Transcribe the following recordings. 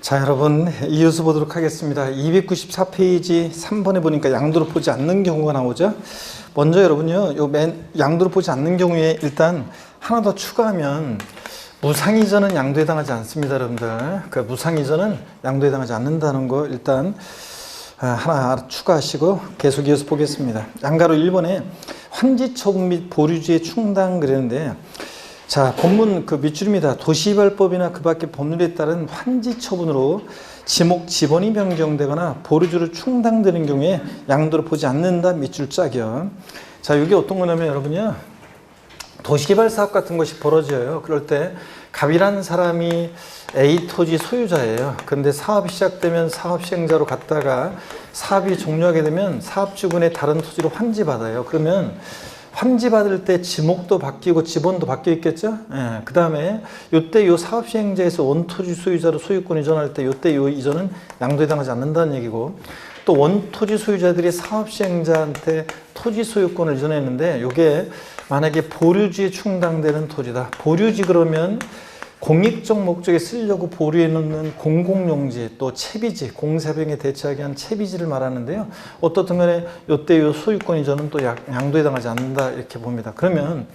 자, 여러분 이어서 보도록 하겠습니다. 294페이지 3번에 보니까 양도로 보지 않는 경우가 나오죠. 먼저 여러분요, 양도로 보지 않는 경우에 일단 하나 더 추가하면 무상이전은 양도에 해당하지 않습니다, 여러분들. 그러니까 무상이전은 양도에 해당하지 않는다는 거 일단 하나 추가하시고 계속 이어서 보겠습니다. 양가로 1번에 환지처분 및 보류지의 충당 그랬는데, 자, 본문 그 밑줄입니다. 도시개발법이나 그 밖의 법률에 따른 환지 처분으로 지목 지번이 변경되거나 보류주로 충당되는 경우에 양도를 보지 않는다. 밑줄 짜겨. 자, 이게 어떤 거냐면 여러분요, 도시개발 사업 같은 것이 벌어져요. 그럴 때 갑이라는 사람이 A 토지 소유자예요. 그런데 사업이 시작되면 사업 시행자로 갔다가 사업이 종료하게 되면 사업주군의 다른 토지로 환지받아요. 그러면 환지받을 때 지목도 바뀌고 지번도 바뀌어 있겠죠. 예, 그 다음에 요때 요 사업 시행자에서 원토지 소유자로 소유권 이전할 때 요때 요 이전은 양도에 해당하지 않는다는 얘기고, 또 원토지 소유자들이 사업 시행자한테 토지 소유권을 이전했는데 요게 만약에 보류지에 충당되는 토지다. 보류지 그러면 공익적 목적에 쓰려고 보류해 놓는 공공용지, 또 채비지, 공사병에 대체하기 위한 채비지를 말하는데요. 어떻든 간에 요때 요 소유권 이전은 또 양도에 해당하지 않는다 이렇게 봅니다. 그러면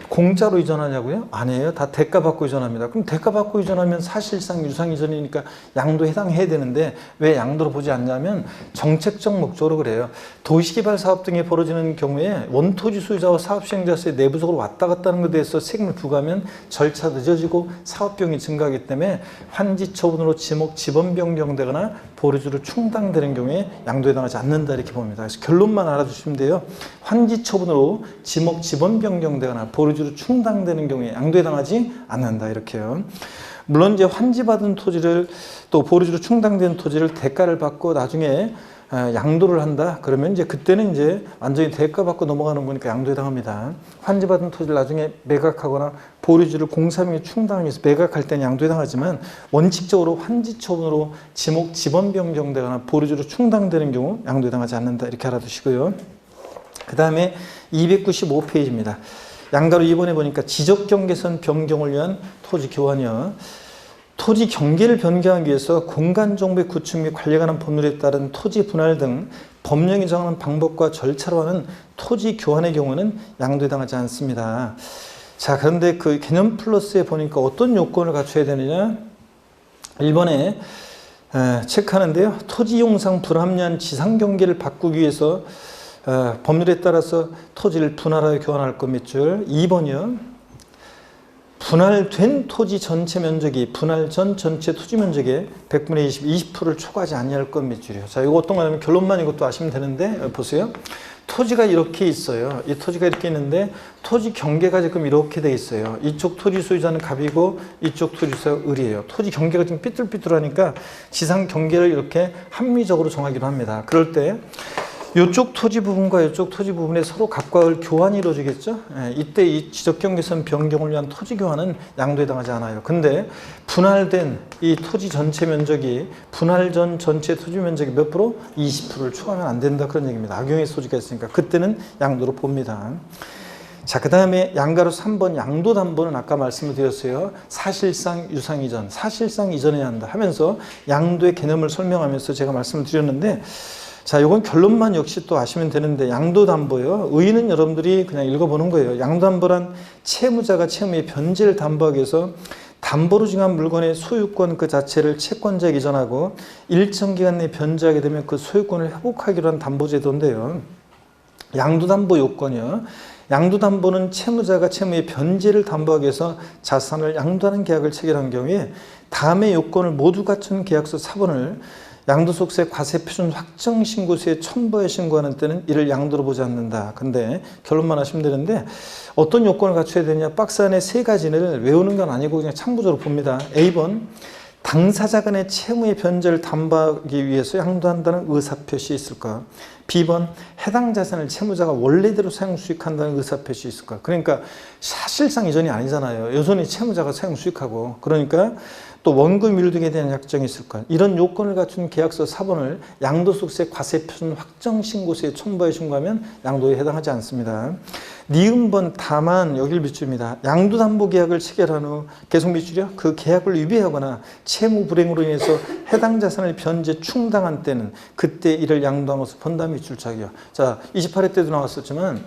공짜로 이전하냐고요? 아니에요. 다 대가 받고 이전합니다. 그럼 대가 받고 이전하면 사실상 유상 이전이니까 양도에 해당해야 되는데 왜 양도로 보지 않냐면 정책적 목적으로 그래요. 도시개발 사업 등이 벌어지는 경우에 원토지 소유자와 사업 시행자의 내부적으로 왔다 갔다 하는 것에 대해서 세금을 부과하면 절차 늦어지고 사업비용이 증가하기 때문에 환지 처분으로 지목 지번 변경되거나 보류주로 충당되는 경우에 양도에 해당하지 않는다 이렇게 봅니다. 그래서 결론만 알아두시면 돼요. 환지 처분으로 지목 지번 변경되거나 보류주로 충당되는 경우에 양도에 해당하지 않는다 이렇게요. 물론 이제 환지받은 토지를 또 보류주로 충당된 토지를 대가를 받고 나중에 양도를 한다. 그러면 이제 그때는 이제 완전히 대가 받고 넘어가는 거니까 양도에 해당합니다. 환지받은 토지를 나중에 매각하거나 보류지를 공사명에 충당해서 매각할 때는 양도에 해당하지만 원칙적으로 환지 처분으로 지목 지번 변경되거나 보류지로 충당되는 경우 양도에 해당하지 않는다. 이렇게 알아두시고요. 그 다음에 295페이지입니다. 양가로 2번에 보니까 지적경계선 변경을 위한 토지 교환이요. 토지 경계를 변경하기 위해서 공간정보의 구축 및 관리에 관한 법률에 따른 토지 분할 등 법령이 정하는 방법과 절차로 하는 토지 교환의 경우는 양도에 해당하지 않습니다. 자, 그런데 그 개념 플러스에 보니까 어떤 요건을 갖춰야 되느냐? 1번에 체크하는데요. 토지 용상 불합리한 지상 경계를 바꾸기 위해서 법률에 따라서 토지를 분할하여 교환할 것 밑줄. 2번이요. 분할된 토지 전체 면적이 분할 전 전체 토지 면적의 100분의 20%를 초과하지 아니할 것 밑줄이요. 자, 이거 어떤 거냐면 결론만 이것도 아시면 되는데, 보세요. 토지가 이렇게 있어요. 이 토지가 이렇게 있는데 토지 경계가 지금 이렇게 돼 있어요. 이쪽 토지 소유자는 갑이고 이쪽 토지 소유자가 을이에요. 토지 경계가 지금 삐뚤삐뚤하니까 지상 경계를 이렇게 합리적으로 정하기로 합니다. 그럴 때 이쪽 토지 부분과 이쪽 토지 부분에 서로 갑과 을 교환이 이루어지겠죠. 이때 이 지적경계선 변경을 위한 토지 교환은 양도에 해당하지 않아요. 근데 분할된 이 토지 전체 면적이 분할 전 전체 토지 면적이 몇 프로? 20%를 초과하면 안 된다 그런 얘기입니다. 악용의 소지가 있으니까 그때는 양도로 봅니다. 자, 그 다음에 양가로 3번 양도담보는 아까 말씀을 드렸어요. 사실상 유상이전, 사실상 이전해야 한다 하면서 양도의 개념을 설명하면서 제가 말씀을 드렸는데, 자, 이건 결론만 역시 또 아시면 되는데, 양도담보요. 의의는 여러분들이 그냥 읽어보는 거예요. 양도담보란 채무자가 채무의 변제를 담보하기 위해서 담보로 정한 물건의 소유권 그 자체를 채권자에게 이전하고 일정 기간 내에 변제하게 되면 그 소유권을 회복하기로 한 담보제도인데요. 양도담보 요건이요. 양도담보는 채무자가 채무의 변제를 담보하기 위해서 자산을 양도하는 계약을 체결한 경우에 다음의 요건을 모두 갖춘 계약서 사본을 양도소득세 과세표준 확정신고서에 첨부해 신고하는 때는 이를 양도로 보지 않는다. 근데 결론만 하시면 되는데 어떤 요건을 갖춰야 되냐? 박스 안에 세 가지를 외우는 건 아니고 그냥 참고적으로 봅니다. A번, 당사자 간의 채무의 변제를 담보하기 위해서 양도한다는 의사표시 있을까? B번, 해당 자산을 채무자가 원래대로 사용 수익한다는 의사표시 있을까? 그러니까 사실상 이전이 아니잖아요. 여전히 채무자가 사용 수익하고. 그러니까 또 원금 유류 등에 대한 약정이 있을 것. 이런 요건을 갖춘 계약서 사본을 양도소득세 과세표준 확정신고서에 첨부해 신고하면 양도에 해당하지 않습니다. 니은번 다만 여길 밑줄입니다. 양도담보계약을 체결한 후 계속 밑줄이요. 그 계약을 위배하거나 채무 불행으로 인해서 해당 자산을 변제 충당한 때는 그때 이를 양도한 것을 본다 밑줄짝이요. 자, 28회 때도 나왔었지만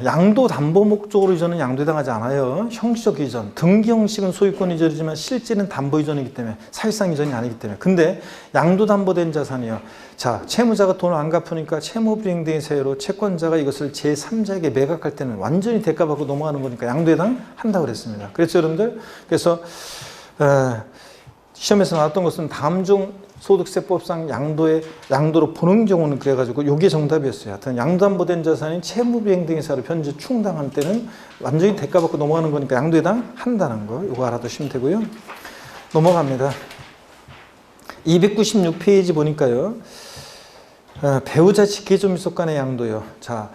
양도 담보 목적으로 이전은 양도해당하지 않아요. 형식적 이전, 등기 형식은 소유권 이전이지만 실제는 담보 이전이기 때문에 사실상 이전이 아니기 때문에. 근데 양도 담보된 자산이요. 자, 채무자가 돈을 안 갚으니까 채무 불이행 등의 사유로 채권자가 이것을 제3자에게 매각할 때는 완전히 대가받고 넘어가는 거니까 양도해당한다고 그랬습니다. 그래서 여러분들, 그래서 시험에서 나왔던 것은 다음 중 소득세법상 양도로 보는 경우는 그래가지고 이게 정답이었어요. 하여튼 양도담보된 자산이 채무비행 등의 사유로 변제 충당한 때는 완전히 대가받고 넘어가는 거니까 양도해당한다는 거 이거 알아두시면 되고요. 넘어갑니다. 296페이지 보니까요. 배우자 직계존미속 간의 양도요. 자,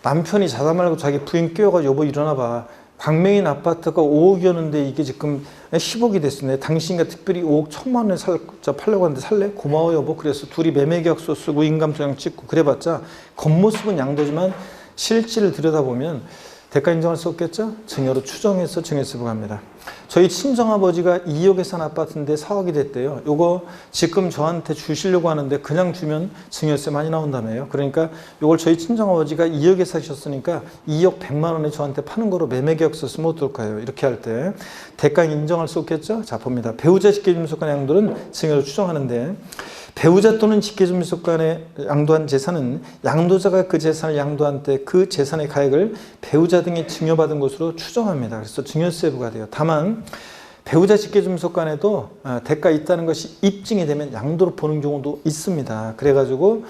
남편이 자다 말고 자기 부인 깨워가지고 여보 일어나봐. 광명인 아파트가 5억이었는데 이게 지금 10억이 됐으네. 당신과 특별히 5억 1,000만 원에 팔려고 하는데 살래? 고마워 여보. 그래서 둘이 매매계약서 쓰고 인감도장 찍고 그래봤자 겉모습은 양도지만 실질을 들여다보면 대가 인정할 수 없겠죠? 증여로 추정해서 증여세 부과합니다. 저희 친정아버지가 2억에 산 아파트인데 4억이 됐대요. 요거 지금 저한테 주시려고 하는데 그냥 주면 증여세 많이 나온다며요. 그러니까 요걸 저희 친정아버지가 2억에 사셨으니까 2억 100만 원에 저한테 파는 거로 매매계약서 쓰면 어떨까요? 이렇게 할 때 대가 인정할 수 없겠죠? 자, 봅니다. 배우자 직계존미속 간의 양도는 증여로 추정하는데 배우자 또는 직계존미속 간에 양도한 재산은 양도자가 그 재산을 양도한 때 그 재산의 가액을 배우자 등이 증여받은 것으로 추정합니다. 그래서 증여세 부과돼요. 다만 배우자 직계존미속 간에도 대가 있다는 것이 입증이 되면 양도로 보는 경우도 있습니다. 그래가지고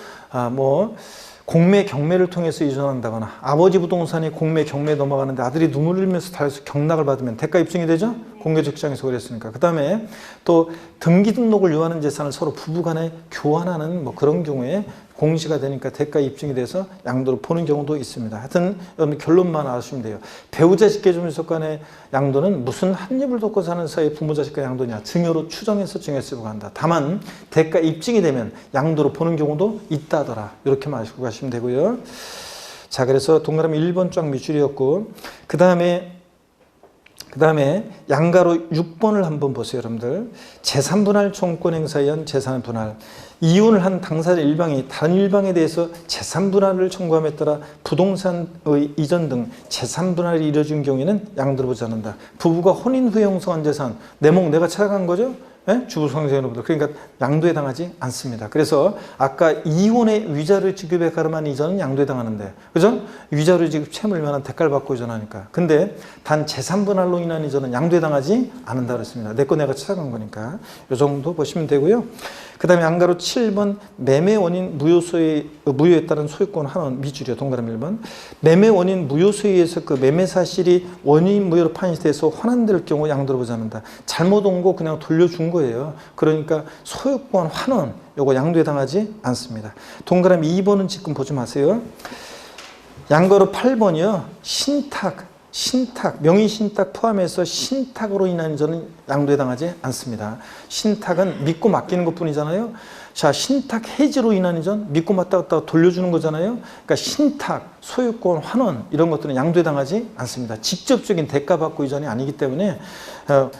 공매 경매를 통해서 이전한다거나 아버지 부동산이 공매 경매에 넘어가는데 아들이 눈물을 흘리면서 달려서 경락을 받으면 대가 입증이 되죠? 공개적장에서 그랬으니까. 그 다음에 또 등기 등록을 요하는 재산을 서로 부부간에 교환하는 그런 경우에 공시가 되니까 대가 입증이 돼서 양도로 보는 경우도 있습니다. 하여튼 여러분 결론만 아시면 돼요. 배우자 직계존미속 간의 양도는 무슨 한 입을 덮고 사는 사이에 부모 자식 간 양도냐. 증여로 추정해서 증여세 부과한다. 다만 대가 입증이 되면 양도로 보는 경우도 있다더라. 이렇게 마시고 가시면 되고요. 자, 그래서 동그라미 1번 쫙 밑줄이었고 그 다음에 양가로 6번을 한번 보세요. 여러분들. 재산분할 청구권 행사에 의한 재산분할. 이혼을 한 당사자 일방이 다른 일방에 대해서 재산분할을 청구함에 따라 부동산의 이전 등 재산분할이 이루어진 경우에는 양도로 보지 않는다. 부부가 혼인 후에 형성한 재산, 내 목 내가 찾아간 거죠? 네? 주부상생 여러분들. 그러니까 양도에 당하지 않습니다. 그래서 아까 이혼의 위자료 지급에 가름한 이전은 양도에 당하는데, 그죠? 위자료 지급 채무일 만한 대가를 받고 이전하니까. 근데 단 재산분할로 인한 이전은 양도에 당하지 않는다 그랬습니다. 내 거 내가 찾아간 거니까. 이 정도 보시면 되고요. 그 다음에 양가로 7번 매매 원인 무효에 따른 소유권 환원 미줄이요. 동그라미 1번. 매매 원인 무효소에 의해서 그 매매 사실이 원인 무효로 판시돼서 환원될 경우 양도로 보지 않는다. 잘못 온 거 그냥 돌려준 거예요. 그러니까 소유권 환원 요거 양도에 당하지 않습니다. 동그라미 2번은 지금 보지 마세요. 양가로 8번이요. 신탁, 명의신탁 포함해서 신탁으로 인한 이전은 양도에 당하지 않습니다. 신탁은 믿고 맡기는 것 뿐이잖아요. 자, 신탁 해지로 인한 이전, 믿고 맡다가 돌려주는 거잖아요. 그러니까 신탁, 소유권, 환원 이런 것들은 양도에 당하지 않습니다. 직접적인 대가 받고 이전이 아니기 때문에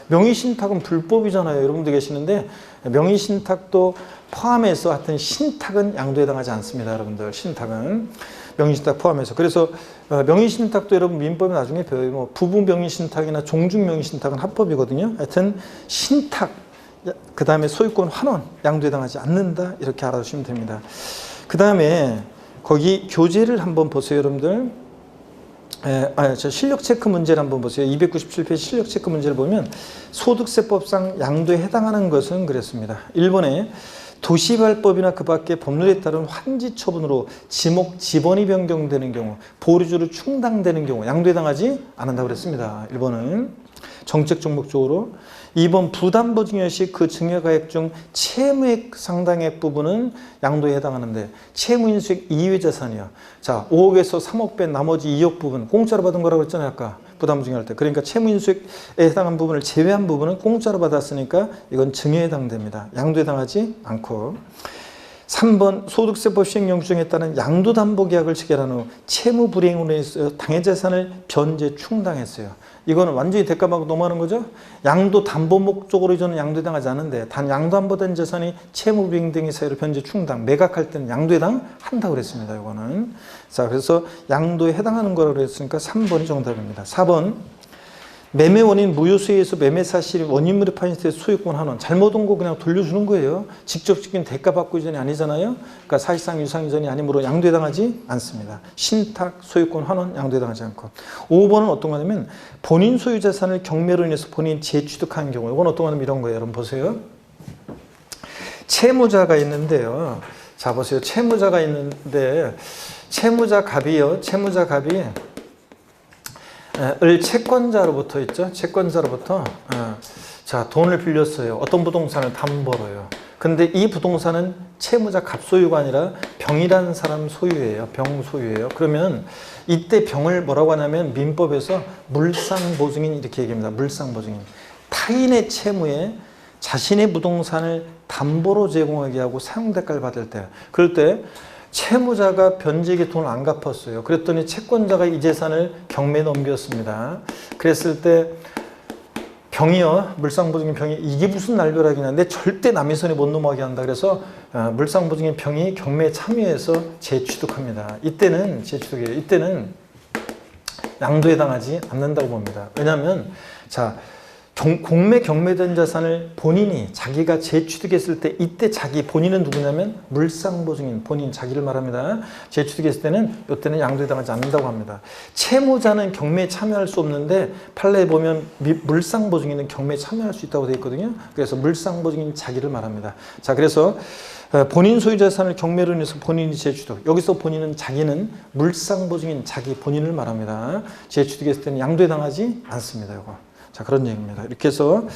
명의신탁은 불법이잖아요. 여러분들 계시는데 명의신탁도 포함해서 하여튼 신탁은 양도에 당하지 않습니다. 여러분들 신탁은. 명의신탁 포함해서. 그래서 명의신탁도 여러분 민법에 나중에 배워요. 부부 명의신탁이나 종중 명의신탁은 합법이거든요. 하여튼 신탁, 그 다음에 소유권 환원 양도에 당하지 않는다. 이렇게 알아두시면 됩니다. 그 다음에 거기 교재를 한번 보세요. 여러분들. 저 실력 체크 문제를 한번 보세요. 297페이지 실력 체크 문제를 보면 소득세법상 양도에 해당하는 것은 그랬습니다. 1번에 도시발법이나 그 밖의 법률에 따른 환지 처분으로 지목 지번이 변경되는 경우, 보류주로 충당되는 경우 양도에 당하지 않는다고 그랬습니다. 1번은 정책 종목적으로. 2번 부담보증여 시 그 증여가액 중 채무액 상당액 부분은 양도에 해당하는데 채무인수익 이외 재산이요. 자, 5억에서 3억 뺀 나머지 2억 부분 공짜로 받은 거라고 했잖아요. 아까 부담보증여할 때. 그러니까 채무인수익에 해당한 부분을 제외한 부분은 공짜로 받았으니까 이건 증여에 해당됩니다. 양도에 해당하지 않고. 3번 소득세법 시행령 규정에 따른 양도담보계약을 체결한 후 채무 불이행으로 인해서 당해재산을 변제 충당했어요. 이거는 완전히 대가받고 넘어가는 거죠. 양도담보 목적으로 이전은 양도해당하지 않는데 단 양도담보된 재산이 채무 불이행 등의 사유로 변제 충당, 매각할 때는 양도해당한다고 그랬습니다. 이거는. 자, 그래서 양도에 해당하는 거라고 그랬으니까 3번이 정답입니다. 4번 매매 원인 무효수혜에서 매매 사실이 원인물에 파인트의 소유권 환원. 잘못 온 거 그냥 돌려주는 거예요. 직접적인 대가 받고 이전이 아니잖아요. 그러니까 사실상 유상 이전이 아니므로 양도에 해당하지 않습니다. 신탁 소유권 환원 양도에 해당하지 않고. 5번은 어떤 거냐면 본인 소유 재산을 경매로 인해서 본인이 재취득한 경우. 이건 어떤 거냐면 이런 거예요. 여러분 보세요. 채무자가 있는데요. 자 보세요. 채무자가 있는데 채무자 갑이요. 채무자 갑이 을 채권자로부터 있죠. 채권자로부터 자 돈을 빌렸어요. 어떤 부동산을 담보로요. 근데 이 부동산은 채무자 갑소유가 아니라 병이라는 사람 소유예요. 병 소유예요. 그러면 이때 병을 뭐라고 하냐면 민법에서 물상보증인 이렇게 얘기합니다. 물상보증인. 타인의 채무에 자신의 부동산을 담보로 제공하게 하고 사용대가를 받을 때 그럴 때 채무자가 변제액의 돈을 안 갚았어요. 그랬더니 채권자가 이 재산을 경매에 넘겼습니다. 그랬을 때 병이요. 물상보증인 병이 이게 무슨 날벼락이냐. 내 절대 남의 손에 못 넘어가게 한다. 그래서 물상보증인 병이 경매에 참여해서 재취득합니다. 이때는 재취득이에요. 이때는 양도에 해당하지 않는다고 봅니다. 왜냐하면 자 공매 경매된 자산을 본인이 자기가 재취득했을 때 이때 자기 본인은 누구냐면 물상보증인 본인 자기를 말합니다. 재취득했을 때는 이때는 양도에 해당하지 않는다고 합니다. 채무자는 경매에 참여할 수 없는데 판례에 보면 물상보증인은 경매에 참여할 수 있다고 되어 있거든요. 그래서 물상보증인 자기를 말합니다. 자 그래서 본인 소유 재산을 경매로 인해서 본인이 재취득. 여기서 본인은 자기는 물상보증인 자기 본인을 말합니다. 재취득했을 때는 양도에 해당하지 않습니다. 이거. 자 그런 얘기입니다. 이렇게 해서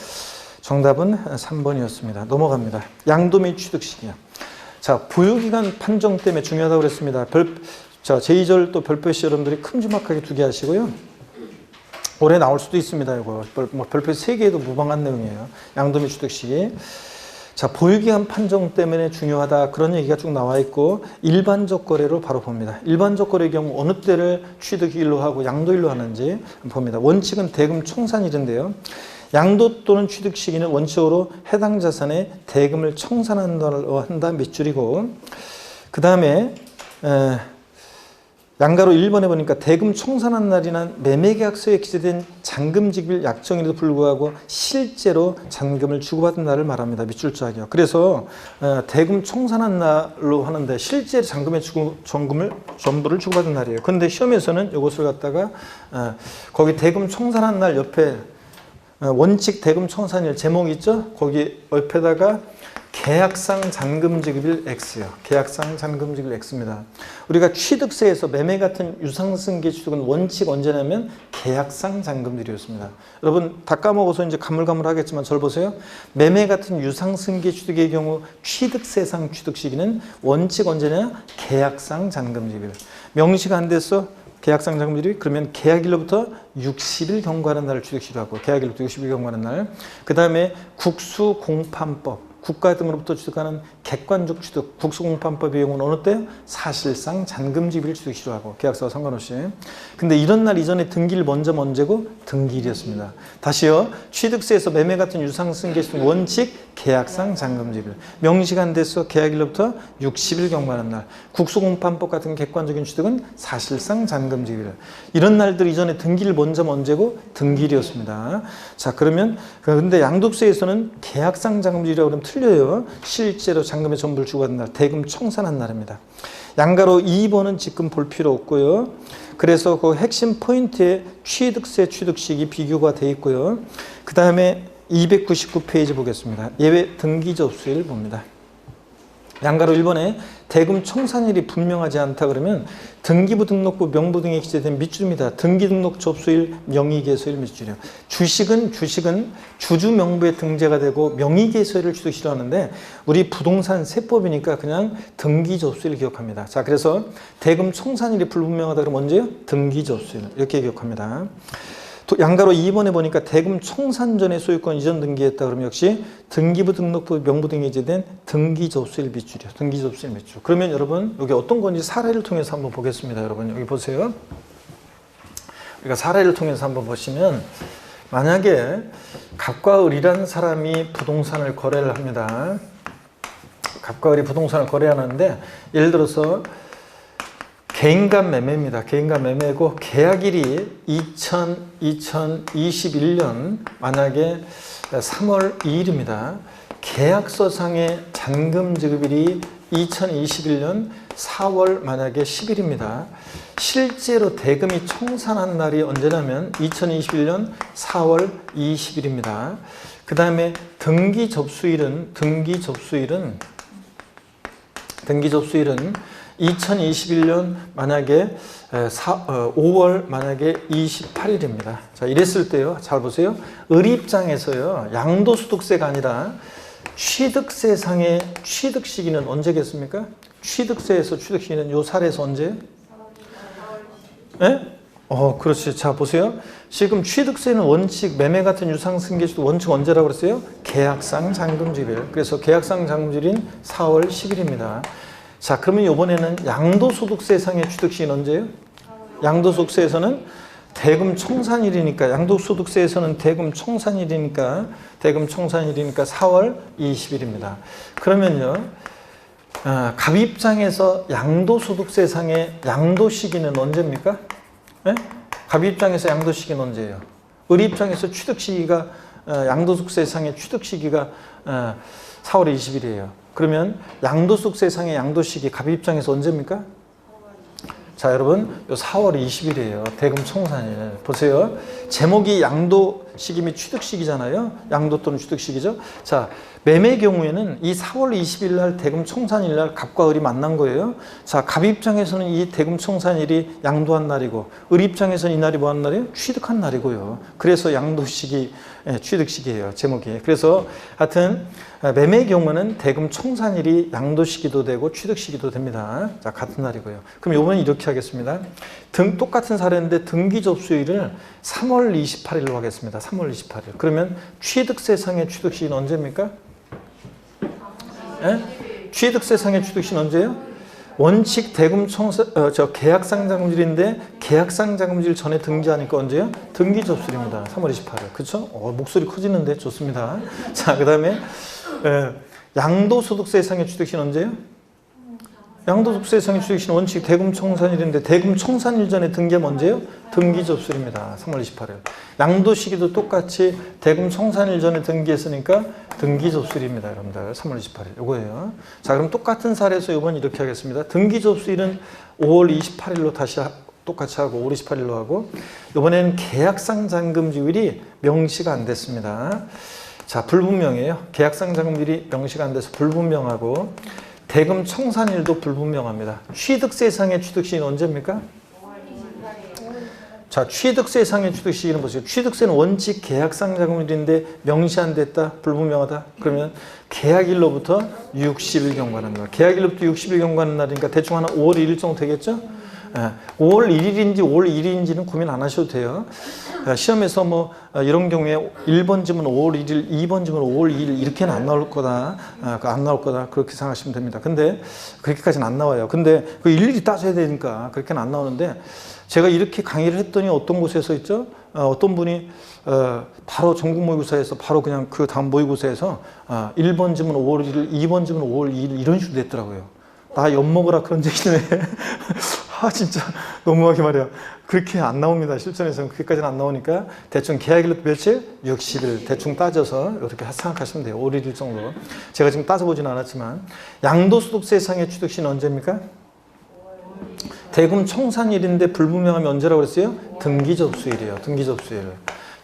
정답은 3번이었습니다. 넘어갑니다. 양도 및 취득 시기요. 자 보유기간 판정 때문에 중요하다고 그랬습니다. 자 제2절 또 별표시 여러분들이 큼지막하게 두개 하시고요. 올해 나올 수도 있습니다. 이거 별표시 3개에도 무방한 내용이에요. 양도 및 취득 시기. 자 보유기간 판정 때문에 중요하다 그런 얘기가 쭉 나와 있고 일반적 거래로 바로 봅니다. 일반적 거래의 경우 어느 때를 취득일로 하고 양도일로 하는지 봅니다. 원칙은 대금 청산일인데요. 양도 또는 취득 시기는 원칙으로 해당 자산에 대금을 청산한다 몇 줄이고 그 다음에 양가로 1번에 보니까 대금 청산한 날이나 매매계약서에 기재된 잔금지급일 약정일에도 불구하고 실제로 잔금을 주고받은 날을 말합니다. 밑줄짝이요. 그래서 대금 청산한 날로 하는데 실제 잔금의 전부를 주고받은 날이에요. 그런데 시험에서는 이것을 갖다가 거기 대금 청산한 날 옆에 원칙 대금 청산일 제목이 있죠? 거기 옆에다가 계약상 잔금지급일 X요. 계약상 잔금지급일 X입니다. 우리가 취득세에서 매매 같은 유상승계 취득은 원칙 언제냐면 계약상 잔금지급이었습니다. 여러분 다 까먹어서 이제 가물가물하겠지만 저를 보세요. 매매 같은 유상승계 취득의 경우 취득세상 취득 시기는 원칙 언제냐? 계약상 잔금지급일. 명시가 안 됐어? 계약상 잔금지급이 그러면 계약일로부터 60일 경과하는 날을 취득시로 하고 계약일로부터 60일 경과하는 날. 그 다음에 국수공판법. 국가 등으로부터 취득하는 객관적 취득, 국수공판법의 경우는 어느 때? 사실상 잔금지급일 취득시로 하고 계약서와 상관없이. 근데 이런 날 이전에 등기일 먼저 언제고? 등기일이었습니다. 다시요. 취득세에서 매매 같은 유상승계 취득 원칙 계약상 잔금지급일. 명시가 안 돼서 계약일로부터 60일 경과하는 날. 국수공판법 같은 객관적인 취득은 사실상 잔금지급일. 이런 날들 이전에 등기일 먼저 언제고? 등기일이었습니다. 자 그러면 근데 양도세에서는 계약상 잔금지급이라고 그러면 틀려요. 실제로 잔금의 전부를 주고받은 날, 대금 청산한 날입니다. 양가로 2번은 지금 볼 필요 없고요. 그래서 그 핵심 포인트에 취득세 취득 시기 비교가 되어 있고요. 그 다음에 299페이지 보겠습니다. 예외 등기 접수일 봅니다. 양가로 1번에 대금 청산일이 분명하지 않다 그러면 등기부 등록부 명부 등에 기재된 밑줄입니다. 등기 등록 접수일 명의개소일 밑줄이요. 주식은 주주 명부에 등재가 되고 명의개소일을 주식시로 하는데 우리 부동산 세법이니까 그냥 등기 접수일 기억합니다. 자, 그래서 대금 청산일이 불분명하다 그러면 언제요? 등기 접수일 이렇게 기억합니다. 양가로 2번에 보니까 대금 청산 전에 소유권 이전 등기했다 그러면 역시 등기부 등록부 명부 등에 기재된 등기 접수일 밑줄이요. 등기 접수일 밑줄. 그러면 여러분 여기 어떤 건지 사례를 통해서 한번 보겠습니다. 여러분 여기 보세요. 우리가 사례를 통해서 한번 보시면 만약에 갑과 을이라는 사람이 부동산을 거래를 합니다. 갑과 을이 부동산을 거래하는데 예를 들어서 개인 간 매매입니다. 개인 간 매매고 계약일이 2021년 만약에 3월 2일입니다. 계약서상의 잔금 지급일이 2021년 4월 만약에 10일입니다. 실제로 대금이 청산한 날이 언제냐면 2021년 4월 20일입니다. 그 다음에 등기 접수일은 2021년 만약에 5월 만약에 28일입니다. 자, 이랬을 때요. 잘 보세요. 을 입장에서요. 양도소득세가 아니라 취득세상의 취득 시기는 언제겠습니까? 취득세에서 취득 시기는 요 사례에서 언제? 예? 그렇지. 자, 보세요. 지금 취득세는 원칙 매매 같은 유상 승계시도 원칙 언제라고 그랬어요? 계약상 잔금지일. 그래서 계약상 잔금지일인 4월 10일입니다. 자, 그러면 이번에는 양도소득세상의 취득시기는 언제예요? 양도소득세에서는 대금 청산일이니까 양도소득세에서는 대금 청산일이니까 4월 20일입니다. 그러면요. 갑 입장에서 양도소득세상의 양도시기는 언제입니까? 네? 갑 입장에서 양도시기는 언제예요? 을 입장에서 취득시기가 양도소득세상의 취득시기가 4월 20일이에요. 그러면 양도소득세상의 양도시기 갑 입장에서 언제입니까? 자, 여러분 요 4월 20일이에요. 대금 청산일. 보세요. 제목이 양도시기 및 취득시기잖아요. 양도 또는 취득시기죠. 자, 매매 경우에는 이 4월 20일 날 대금 청산일 날 갑과 을이 만난 거예요. 자, 갑 입장에서는 이 대금 청산일이 양도한 날이고 을 입장에서는 이 날이 뭐 하는 날이에요? 취득한 날이고요. 그래서 양도시기, 취득시기예요. 제목이. 그래서 하여튼 매매 경우는 대금 청산일이 양도시기도 되고 취득시기도 됩니다. 자, 같은 날이고요. 그럼 이번엔 이렇게 하겠습니다. 똑같은 사례인데 등기 접수일을 3월 28일로 하겠습니다. 3월 28일. 그러면 취득세상의 취득시기는 언제입니까? 예? 취득세상의 취득시는 언제예요? 원칙 대금 계약상 잔금질인데 계약상 잔금질 전에 등기하니까 언제요? 등기 접수일입니다. 3월 28일. 그렇죠? 목소리 커지는데 좋습니다. 자, 그다음에 양도소득세상의 취득시는 언제예요? 양도소득세상의 취득시는 원칙 대금 청산일인데 대금 청산일 전에 등기하면 언제예요? 등기 접수일입니다. 3월 28일. 양도시기도 똑같이 대금 청산일 전에 등기했으니까 등기 접수일입니다. 여러분들 3월 28일 요거예요. 자, 그럼 똑같은 사례에서 이번 이렇게 하겠습니다. 등기 접수일은 5월 28일로 다시 똑같이 하고 5월 28일로 하고 이번에는 계약상 잔금지율이 명시가 안 됐습니다. 자, 불분명해요. 계약상 잔금지율이 명시가 안 돼서 불분명하고 대금 청산일도 불분명합니다. 취득세상의 취득시기는 언제입니까? 자, 취득세상의 취득시기는 보세요. 취득세는 원칙 계약상 잔금일인데 명시 안 됐다, 불분명하다. 그러면 계약일로부터 60일 경과하는 날. 계약일로부터 60일 경과하는 날이니까 대충 한 5월 1일 정도 되겠죠? 5월 1일인지 5월 2일인지는 고민 안 하셔도 돼요. 시험에서 뭐 이런 경우에 1번지면 5월 1일, 2번지면 5월 2일 이렇게는 안 나올 거다. 안 나올 거다. 그렇게 생각하시면 됩니다. 근데 그렇게까지는 안 나와요. 근데 그 일일이 따져야 되니까 그렇게는 안 나오는데 제가 이렇게 강의를 했더니 어떤 곳에서 있죠? 어떤 분이 바로 전국 모의고사에서 바로 그냥 그 다음 모의고사에서 1번지면 5월 1일, 2번지면 5월 2일 이런 식으로 냈더라고요. 나 엿먹으라 그런 얘기를 해. 진짜 너무하게 말이야. 그렇게 안 나옵니다. 실전에서는 그렇게까지는 안 나오니까 대충 계약일로 며칠? 60일 대충 따져서 이렇게 생각하시면 돼요. 5월 1일 정도. 제가 지금 따져보지는 않았지만 양도소득세상의 취득시는 언제입니까? 대금 청산일인데 불분명하면 언제라고 그랬어요? 등기 접수일이에요. 등기 접수일.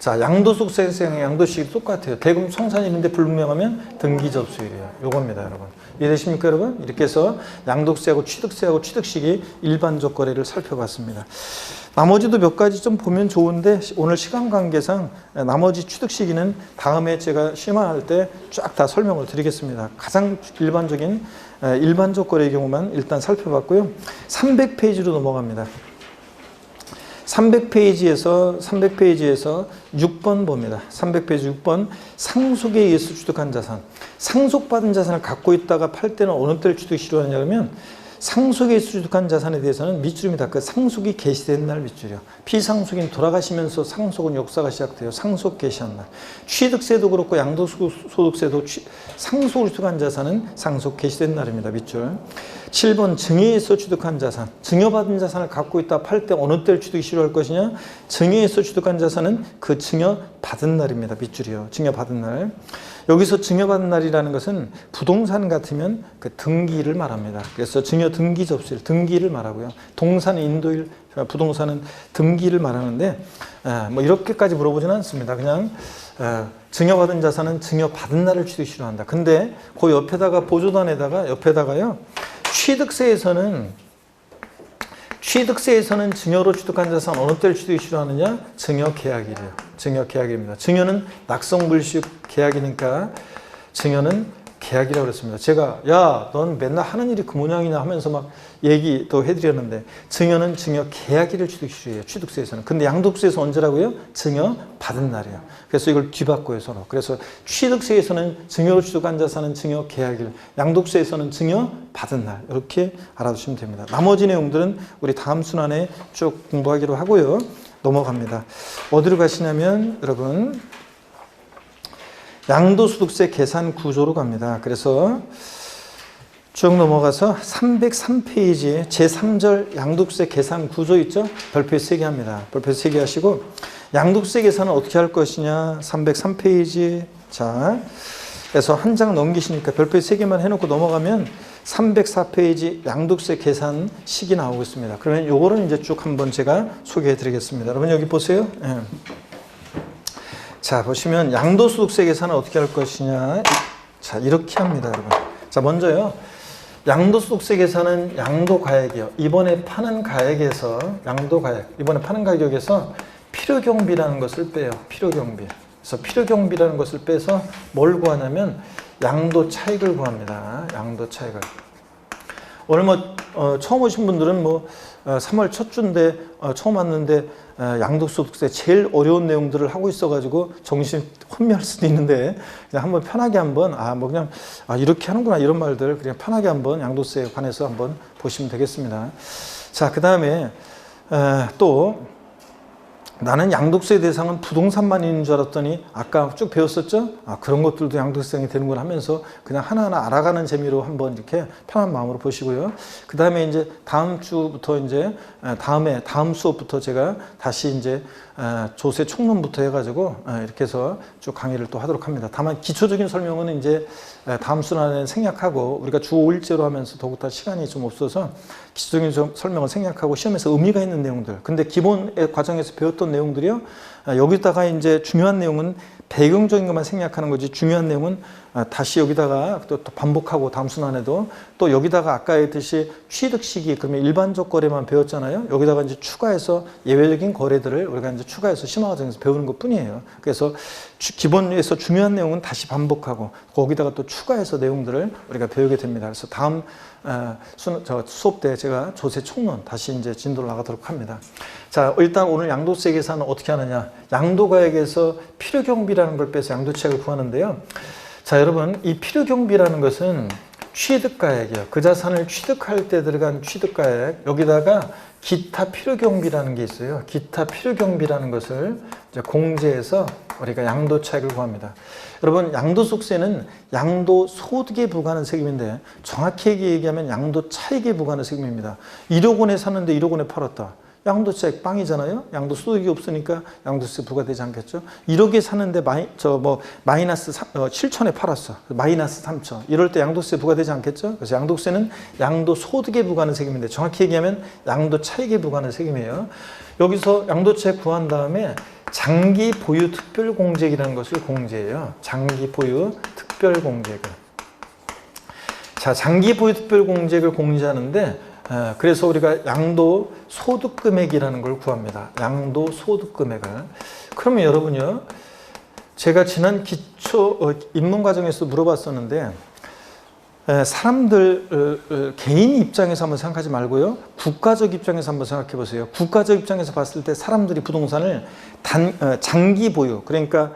자, 양도소득세랑 양도시익이 똑같아요. 대금 청산이 있는데 불분명하면 등기접수일이에요. 요겁니다, 여러분. 이해되십니까, 여러분? 이렇게 해서 양도세하고 취득세하고 취득시익이 일반적 거래를 살펴봤습니다. 나머지도 몇 가지 좀 보면 좋은데 오늘 시간 관계상 나머지 취득시기는 다음에 제가 심화할 때 쫙 다 설명을 드리겠습니다. 가장 일반적인 일반적 거래의 경우만 일단 살펴봤고요. 300페이지로 넘어갑니다. 300페이지에서 6번 봅니다. 300페이지 6번 상속에 의해서 취득한 자산. 상속받은 자산을 갖고 있다가 팔 때는 어느 때를 취득이 실효하냐 그러면 상속에 의해서 취득한 자산에 대해서는 밑줄입니다. 그 상속이 개시된 날 밑줄이요. 피상속인 돌아가시면서 상속은 역사가 시작돼요. 상속 개시한 날. 취득세도 그렇고 양도소득세도 상속을 취득한 자산은 상속 개시된 날입니다. 밑줄. 7번 증여에서 취득한 자산. 증여받은 자산을 갖고 있다 팔 때 어느 때를 취득이 실효할 것이냐. 증여에서 취득한 자산은 그 증여받은 날입니다. 밑줄이요. 증여받은 날. 여기서 증여받은 날이라는 것은 부동산 같으면 그 등기를 말합니다. 그래서 증여 등기 접수일, 등기를 말하고요. 동산은 인도일, 부동산은 등기를 말하는데 뭐 이렇게까지 물어보지는 않습니다. 그냥 증여받은 자산은 증여받은 날을 취득 실효한다. 근데 그 옆에다가 보조단에다가 옆에다가요. 취득세에서는 증여로 취득한 자산 어느 때를 취득이 실효하느냐? 증여계약일이에요. 증여계약입니다. 증여는 낙성불식 계약이니까 증여는 계약이라고 그랬습니다. 제가 야, 넌 맨날 하는 일이 그 모양이냐 하면서 막 얘기도 해드렸는데 증여는 증여계약일을 취득이 실효해요. 취득세에서는. 근데 양도세에서 언제라고요? 증여받은 날이에요. 그래서 이걸 뒤바꿔요, 서로. 그래서 취득세에서는 증여로 취득한 자산은 증여계약일, 양도세에서는 증여받은 날. 이렇게 알아두시면 됩니다. 나머지 내용들은 우리 다음 순환에 쭉 공부하기로 하고요. 넘어갑니다. 어디로 가시냐면 여러분 양도소득세 계산 구조로 갑니다. 그래서 쭉 넘어가서 303페이지 제3절 양도세 계산 구조 있죠? 별표 3개 합니다. 별표 3개 하시고 양도세 계산은 어떻게 할 것이냐 303페이지 자 그래서 한 장 넘기시니까 별표 3개만 해놓고 넘어가면 304페이지 양도세 계산 식이 나오고 있습니다. 그러면 요거를 이제 쭉 한번 제가 소개해 드리겠습니다. 여러분 여기 보세요. 예. 자 보시면 양도소득세 계산은 어떻게 할 것이냐 자 이렇게 합니다 여러분. 자 먼저요 양도소득세 계산은 양도가액이요. 이번에 파는 가액에서 양도가액 이번에 파는 가격에서 필요경비라는 것을 빼요. 필요경비. 그래서 필요경비라는 것을 빼서 뭘 구하냐면 양도차익을 구합니다. 양도차익을. 오늘 뭐 처음 오신 분들은 뭐 3월 첫 주인데 처음 왔는데 양도소득세 제일 어려운 내용들을 하고 있어가지고 정신 혼미할 수도 있는데 그냥 한번 편하게 한번 뭐 그냥 이렇게 하는구나 이런 말들 그냥 편하게 한번 양도세에 관해서 한번 보시면 되겠습니다. 자, 그 다음에 또 나는 양도세 대상은 부동산만 있는 줄 알았더니 아까 쭉 배웠었죠? 그런 것들도 양도세상이 되는구나 하면서 그냥 하나하나 알아가는 재미로 한번 이렇게 편한 마음으로 보시고요. 그 다음에 이제 다음 주부터 이제 다음 수업부터 제가 다시 이제 조세 총론부터 해가지고 이렇게 해서 쭉 강의를 또 하도록 합니다. 다만 기초적인 설명은 이제 다음 순환에 생략하고 우리가 주 5일제로 하면서 더욱더 시간이 좀 없어서 기초적인 설명을 생략하고 시험에서 의미가 있는 내용들 근데 기본 과정에서 배웠던 내용들이요 여기다가 이제 중요한 내용은 배경적인 것만 생략하는 거지 중요한 내용은 다시 여기다가 또 반복하고 다음 순환에도 또 여기다가 아까 했듯이 취득 시기 그러면 일반적 거래만 배웠잖아요. 여기다가 이제 추가해서 예외적인 거래들을 우리가 이제 추가해서 심화 과정에서 배우는 것 뿐이에요. 그래서 기본에서 중요한 내용은 다시 반복하고 거기다가 또 추가해서 내용들을 우리가 배우게 됩니다. 그래서 다음 수업 때 제가 조세 총론 다시 이제 진도를 나가도록 합니다. 자, 일단 오늘 양도세 계산은 어떻게 하느냐. 양도가액에서 필요경비라는 걸 빼서 양도차익을 구하는데요. 자, 여러분, 이 필요경비라는 것은 취득가액이에요. 그 자산을 취득할 때 들어간 취득가액, 여기다가 기타 필요경비라는 게 있어요. 기타 필요경비라는 것을 이제 공제해서 우리가 양도차익을 구합니다. 여러분, 양도소득세는 양도소득에 부과하는 세금인데 정확히 얘기하면 양도차익에 부과하는 세금입니다. 1억 원에 샀는데 1억 원에 팔았다. 양도차익 빵이잖아요. 양도소득이 없으니까 양도세 부과되지 않겠죠. 1억에 샀는데 마이너스 7천에 팔았어. 마이너스 3천. 이럴 때 양도세 부과되지 않겠죠. 그래서 양도세는 양도소득에 부과하는 세금인데 정확히 얘기하면 양도차익에 부과하는 세금이에요. 여기서 양도차익 구한 다음에 장기 보유 특별 공제이라는 것을 공제해요. 장기 보유 특별 공제액. 자, 장기 보유 특별 공제액을 공제하는데 그래서 우리가 양도 소득 금액이라는 걸 구합니다. 양도 소득 금액을. 그러면 여러분요, 제가 지난 기초 입문 과정에서 물어봤었는데 사람들 개인 입장에서 한번 생각하지 말고요, 국가적 입장에서 한번 생각해 보세요. 국가적 입장에서 봤을 때 사람들이 부동산을 장기 보유, 그러니까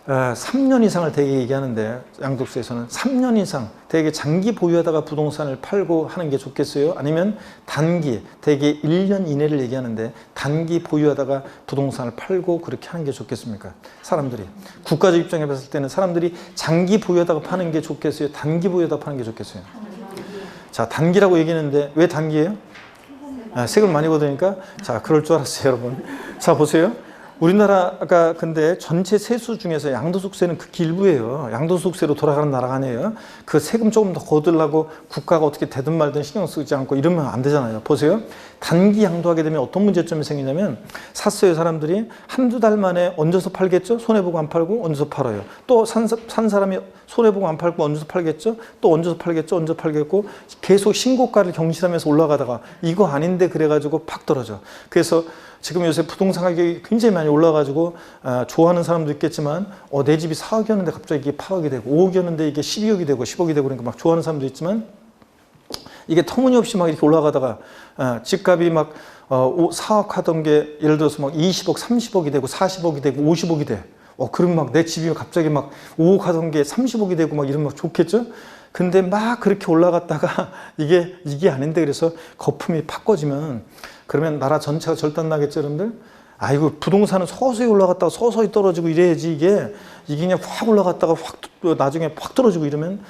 3년 이상을 대개 얘기하는데, 양도세에서는 3년 이상 대개 장기 보유하다가 부동산을 팔고 하는 게 좋겠어요? 아니면 단기, 대개 1년 이내를 얘기하는데 단기 보유하다가 부동산을 팔고 그렇게 하는 게 좋겠습니까? 사람들이 국가적 입장에 봤을 때는 사람들이 장기 보유하다가 파는 게 좋겠어요? 단기 보유하다가 파는 게 좋겠어요? 자, 단기라고 얘기했는데 왜 단기예요? 세금 많이 받으니까? 자, 그럴 줄 알았어요, 여러분. 자, 보세요. 우리나라가 근데 전체 세수 중에서 양도소득세는 극히 일부예요. 양도소득세로 돌아가는 나라가 아니에요. 그 세금 조금 더 거두려고 국가가 어떻게 되든 말든 신경 쓰지 않고 이러면 안 되잖아요. 보세요. 단기 양도하게 되면 어떤 문제점이 생기냐면, 샀어요. 사람들이 한두 달 만에 얹어서 팔겠죠. 손해보고 안 팔고 얹어서 팔아요. 또 산 사람이 손해보고 안 팔고 얹어서 팔겠죠. 또 얹어서 팔겠죠. 얹어서 팔겠고 계속 신고가를 경신하면서 올라가다가 이거 아닌데 그래가지고 팍 떨어져. 그래서 지금 요새 부동산 가격이 굉장히 많이 올라가지고 좋아하는 사람도 있겠지만 내 집이 4억이었는데 갑자기 이게 8억이 되고 5억이었는데 이게 12억이 되고 10억이 되고 그러니까 막 좋아하는 사람도 있지만, 이게 터무니없이 막 이렇게 올라가다가 집값이 막 4억 하던 게 예를 들어서 막 20억, 30억이 되고 40억이 되고 50억이 돼. 그럼 막 내 집이 갑자기 막 5억 하던 게 30억이 되고 막 이러면 막 좋겠죠? 근데 막 그렇게 올라갔다가 이게 아닌데 그래서 거품이 팍 꺼지면 그러면 나라 전체가 절단나겠죠, 여러분들? 아이고, 부동산은 서서히 올라갔다가 서서히 떨어지고 이래야지 이게 그냥 확 올라갔다가 확 나중에 확 떨어지고 이러면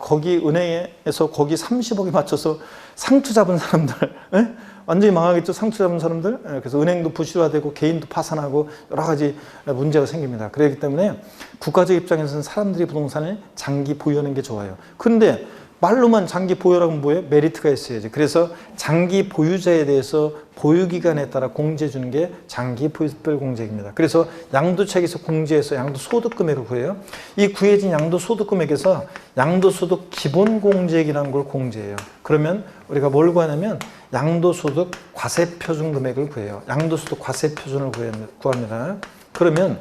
거기 은행에서 거기 30억에 맞춰서 상투 잡은 사람들 완전히 망하겠죠, 상투 잡은 사람들. 그래서 은행도 부실화되고 개인도 파산하고 여러 가지 문제가 생깁니다. 그렇기 때문에 국가적 입장에서는 사람들이 부동산을 장기 보유하는 게 좋아요. 근데 말로만 장기 보유라고 하면 뭐예요? 메리트가 있어야지. 그래서 장기 보유자에 대해서 보유기간에 따라 공제해 주는 게 장기 보유 특별 공제입니다. 그래서 양도책에서 공제해서 양도소득 금액을 구해요. 이 구해진 양도소득 금액에서 양도소득 기본공제액이라는 걸 공제해요. 그러면 우리가 뭘 구하냐면 양도소득 과세표준 금액을 구해요. 양도소득 과세표준을 구합니다. 그러면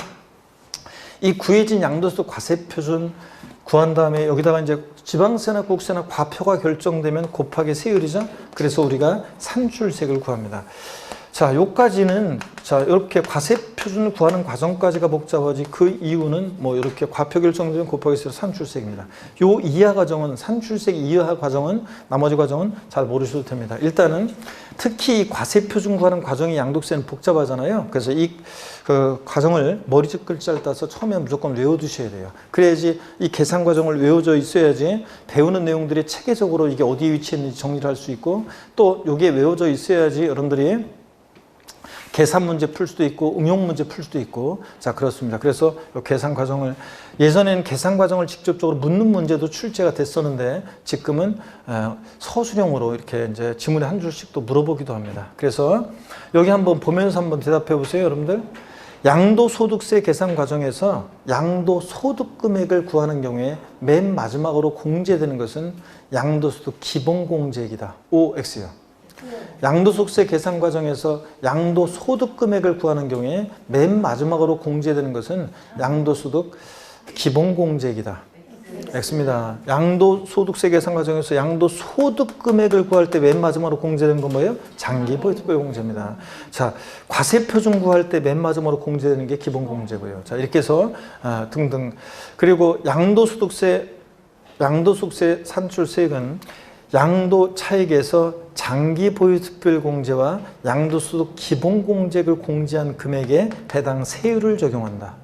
이 구해진 양도소득 과세표준 구한 다음에 여기다가 이제 지방세나 국세나 과표가 결정되면 곱하기 세율이죠. 그래서 우리가 산출세액을 구합니다. 자, 요까지는 이렇게 과세표준을 구하는 과정까지가 복잡하지, 그 이유는 뭐 이렇게 과표 결정되면 곱하기 세율 산출세액입니다. 요 이하 과정은, 산출세액 이하 과정은, 나머지 과정은 잘 모르셔도 됩니다. 일단은 특히 과세표준 구하는 과정이 양도세는 복잡하잖아요. 그래서 그 과정을 머리끝 글자를 따서 처음에 무조건 외워두셔야 돼요. 그래야지 이 계산 과정을 외워져 있어야지 배우는 내용들이 체계적으로 이게 어디에 위치했는지 정리를 할 수 있고, 또 이게 외워져 있어야지 여러분들이 계산 문제 풀 수도 있고 응용 문제 풀 수도 있고. 자, 그렇습니다. 그래서 계산 과정을, 예전에는 계산 과정을 직접적으로 묻는 문제도 출제가 됐었는데 지금은 서술형으로 이렇게 이제 지문에 한 줄씩 또 물어보기도 합니다. 그래서 여기 한번 보면서 한번 대답해 보세요, 여러분들. 양도소득세 계산 과정에서 양도소득 금액을 구하는 경우에 맨 마지막으로 공제되는 것은 양도소득 기본공제액이다. OX요. 양도소득세 계산 과정에서 양도소득 금액을 구하는 경우에 맨 마지막으로 공제되는 것은 양도소득 기본공제액이다. X입니다. 양도소득세 계산 과정에서 양도소득 금액을 구할 때 맨 마지막으로 공제되는 건 뭐예요? 장기 보유 특별 공제입니다. 자, 과세표준 구할 때 맨 마지막으로 공제되는 게 기본공제고요. 자, 이렇게 해서 등등. 그리고 양도소득세 산출세액은 양도 차익에서 장기 보유 특별 공제와 양도소득 기본 공제액을 공제한 금액에 해당 세율을 적용한다.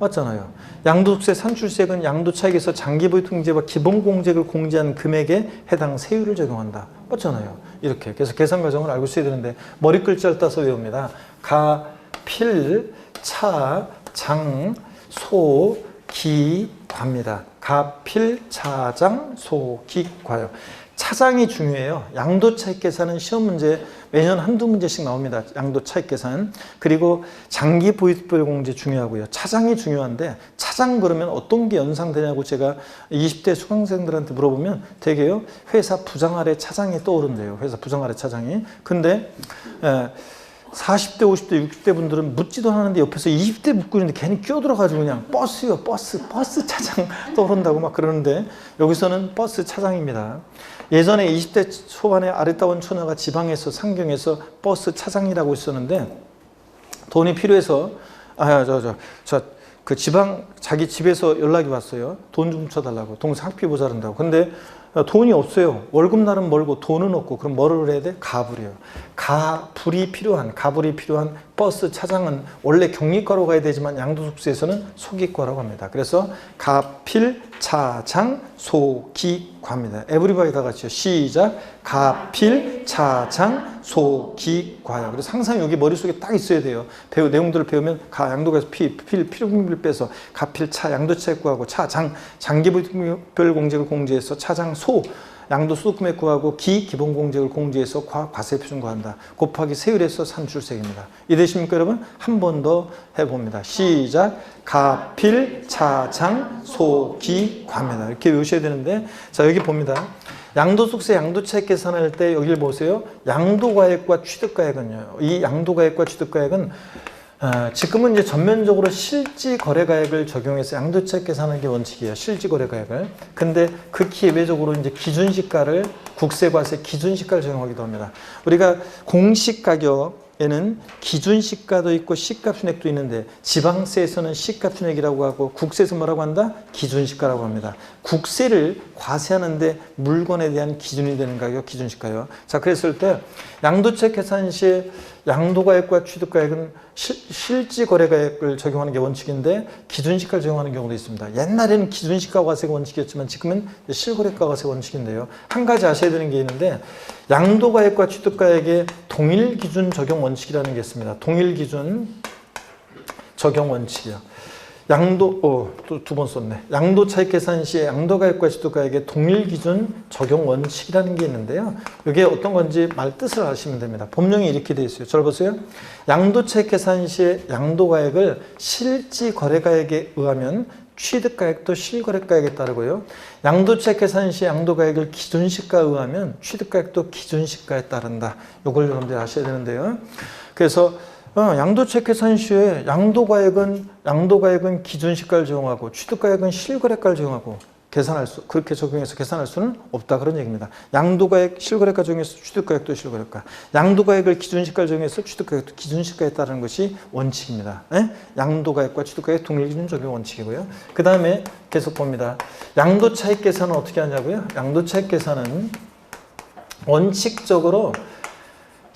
맞잖아요. 양도소득세 산출세액은 양도 차익에서 장기 보유 공제와 기본 공제액을 공제한 금액에 해당 세율을 적용한다. 맞잖아요. 이렇게. 그래서 계산 과정을 알고 있어야 되는데 머리 글자를 따서 외웁니다. 가, 필, 차, 장, 소, 기, 과입니다. 가, 필, 차, 장, 소, 기, 과요. 차장이 중요해요. 양도차익 계산은 시험 문제 매년 한두 문제씩 나옵니다. 양도차익 계산. 그리고 장기 보유별 공제 중요하고요. 차장이 중요한데 차장 그러면 어떤 게 연상되냐고 제가 20대 수강생들한테 물어보면 되게요. 회사 부장 아래 차장이 떠오른대요. 회사 부장 아래 차장이. 근데 40대, 50대, 60대 분들은 묻지도 않았는데 옆에서 20대 묻고 있는데 괜히 끼어들어가지고 그냥 버스요, 버스 차장 떠오른다고 막 그러는데 여기서는 버스 차장입니다. 예전에 20대 초반에 아리따운 처녀가 지방에서 상경에서 버스 차장이라고 있었는데 돈이 필요해서 그 지방 자기 집에서 연락이 왔어요. 돈 좀 쳐달라고. 동생 학비 모자란다고. 근데 돈이 없어요. 월급날은 멀고 돈은 없고 그럼 뭐를 해야 돼? 가불이요. 가불이 필요한 버스 차장은 원래 경리과로 가야 되지만 양도소득세에서는 소기과라고 합니다. 그래서 가필 차장 소기과입니다. 에브리바디 다 같이요. 시작. 가필 차장 소기과요. 그래서 항상 여기 머릿속에 딱 있어야 돼요. 내용들을 배우면 양도가에서 필요분비를 빼서 가필 차 양도차익 구하고 차장 장기별 공제를 공제해서 차장 소 양도소득금액 구하고 기본공제를 공제해서 과세표준 구한다. 곱하기 세율에서 산출세입니다. 이해되십니까 여러분? 한 번 더 해봅니다. 시작. 가필 차장 소기과입니다. 이렇게 외우셔야 되는데 자 여기 봅니다. 양도소득세 양도차익 계산할 때 여기를 보세요. 양도가액과 취득가액은요. 이 양도가액과 취득가액은 지금은 이제 전면적으로 실지거래가액을 적용해서 양도차익 계산하는 게 원칙이에요. 실지거래가액을. 근데 극히 예외적으로 이제 기준시가를 국세과세 기준시가를 적용하기도 합니다. 우리가 공시가격에는 기준시가도 있고 시가순액도 있는데 지방세에서는 시가순액이라고 하고 국세에서 뭐라고 한다? 기준시가라고 합니다. 국세를 과세하는데 물건에 대한 기준이 되는 가격 기준시가요. 자 그랬을 때 양도차익 계산 시에 양도가액과 취득가액은 실지거래가액을 적용하는 게 원칙인데 기준시가를 적용하는 경우도 있습니다. 옛날에는 기준시가 과세가 원칙이었지만 지금은 실거래가 과세가 원칙인데요. 한 가지 아셔야 되는 게 있는데 양도가액과 취득가액의 동일기준 적용 원칙이라는 게 있습니다. 동일기준 적용 원칙이요. 또 두 번 썼네. 양도차익 계산 시에 양도가액과 취득가액의 동일기준 적용 원칙이라는 게 있는데요. 이게 어떤 건지 말 뜻을 아시면 됩니다. 법령이 이렇게 되어 있어요. 잘 보세요. 양도차익 계산 시에 양도가액을 실지거래가액에 의하면 취득가액도 실거래가액에 따르고요. 양도차익 계산 시 양도가액을 기준시가에 의하면 취득가액도 기준시가에 따른다. 이걸 여러분들이 아셔야 되는데요. 그래서 양도차익 계산 시에 양도가액은 기준시가를 적용하고 취득가액은 실거래가를 적용하고 그렇게 적용해서 계산할 수는 없다 그런 얘기입니다. 양도가액 실거래가 적용해서 취득가액도 실거래가, 양도가액을 기준시가를 적용해서 취득가액도 기준시가에 따르는 것이 원칙입니다. 양도가액과 취득가액 동일기준 적용 원칙이고요. 그 다음에 계속 봅니다. 양도차익 계산은 어떻게 하냐고요? 양도차익 계산은 원칙적으로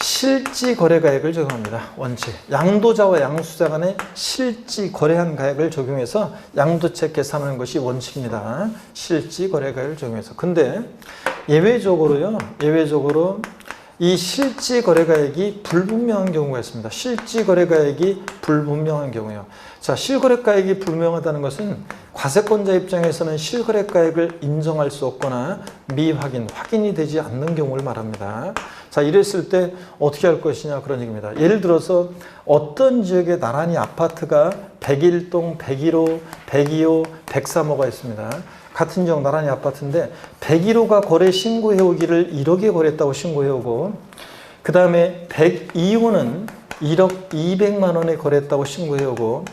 실지거래가액을 적용합니다. 원칙. 양도자와 양수자 간의 실지거래한 가액을 적용해서 양도차익 계산하는 것이 원칙입니다. 실지거래가액을 적용해서. 근데 예외적으로 이 실지거래가액이 불분명한 경우가 있습니다. 실지거래가액이 불분명한 경우요. 자, 실거래가액이 불분명하다는 것은 과세권자 입장에서는 실거래가액을 인정할 수 없거나 확인이 되지 않는 경우를 말합니다. 자, 이랬을 때 어떻게 할 것이냐 그런 얘기입니다. 예를 들어서 어떤 지역에 나란히 아파트가 101동, 101호, 102호, 103호가 있습니다. 같은 지역 나란히 아파트인데 101호가 거래 신고해오기를 1억에 거래했다고 신고해오고 그 다음에 102호는 1억 200만 원에 거래했다고 신고해오고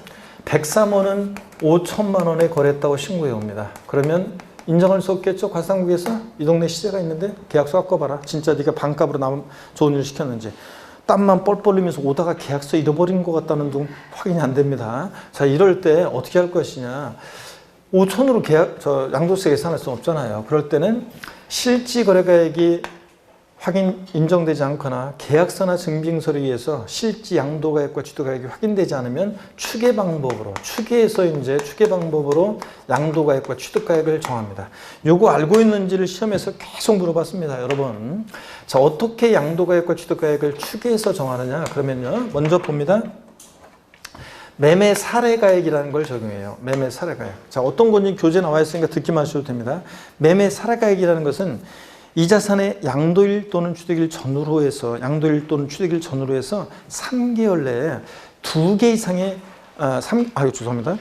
103호는 5천만 원에 거래했다고 신고해옵니다. 그러면 인정할 수 없겠죠? 과세당국에서 이 동네 시세가 있는데 계약서 갖고 와봐라. 진짜 네가 반값으로 나면 좋은 일 시켰는지. 땀만 뻘뻘 흘리면서 오다가 계약서 잃어버린 것 같다는 등 확인이 안 됩니다. 자, 이럴 때 어떻게 할 것이냐. 5천으로 양도세 계산할 수 없잖아요. 그럴 때는 실지거래가액이 인정되지 않거나 계약서나 증빙서류에 의해서 실지 양도가액과 취득가액이 확인되지 않으면 추계 방법으로 양도가액과 취득가액을 정합니다. 요거 알고 있는지를 시험에서 계속 물어봤습니다, 여러분. 자, 어떻게 양도가액과 취득가액을 추계해서 정하느냐? 그러면요, 먼저 봅니다. 매매 사례가액이라는 걸 적용해요. 매매 사례가액. 자, 어떤 건지 교재 나와 있으니까 듣기만 하셔도 됩니다. 매매 사례가액이라는 것은 이 자산의 양도일 또는 취득일 전후로 해서 양도일 또는 취득일 전후로 해서 3개월 내에 2개 이상의 죄송합니다.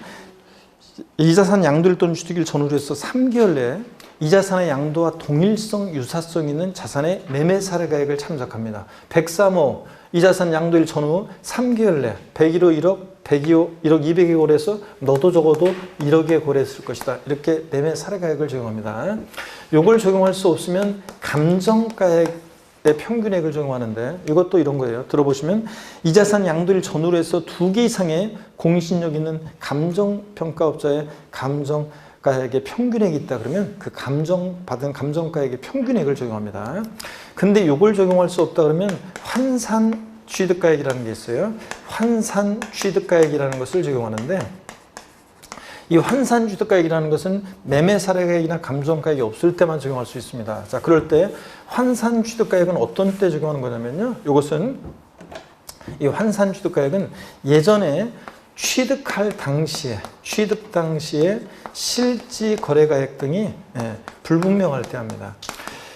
이 자산 양도일 또는 취득일 전후로 해서 3개월 내에 이 자산의 양도와 동일성, 유사성 있는 자산의 매매 사례가액을 참작합니다. 103호 이 자산 양도일 전후 3개월 내 101호 1억, 102호 1억 200에 거래해서 너도 적어도 1억에 거래했을 것이다. 이렇게 매매 사례가액을 적용합니다. 이걸 적용할 수 없으면 감정가액의 평균액을 적용하는데 이것도 이런 거예요. 들어보시면 이 자산 양도일 전후로 해서 2개 이상의 공신력 있는 감정평가업자의 감정가액의 평균액이 있다 그러면 그 받은 감정가액의 평균액을 적용합니다. 근데 이걸 적용할 수 없다 그러면 환산 취득가액이라는 게 있어요. 환산 취득가액이라는 것을 적용하는데 이 환산 취득가액이라는 것은 매매 사례가액이나 감정가액이 없을 때만 적용할 수 있습니다. 자, 그럴 때 환산 취득가액은 어떤 때 적용하는 거냐면요. 이것은 이 환산 취득가액은 예전에 취득 당시에 실지 거래가액 등이 불분명할 때 합니다.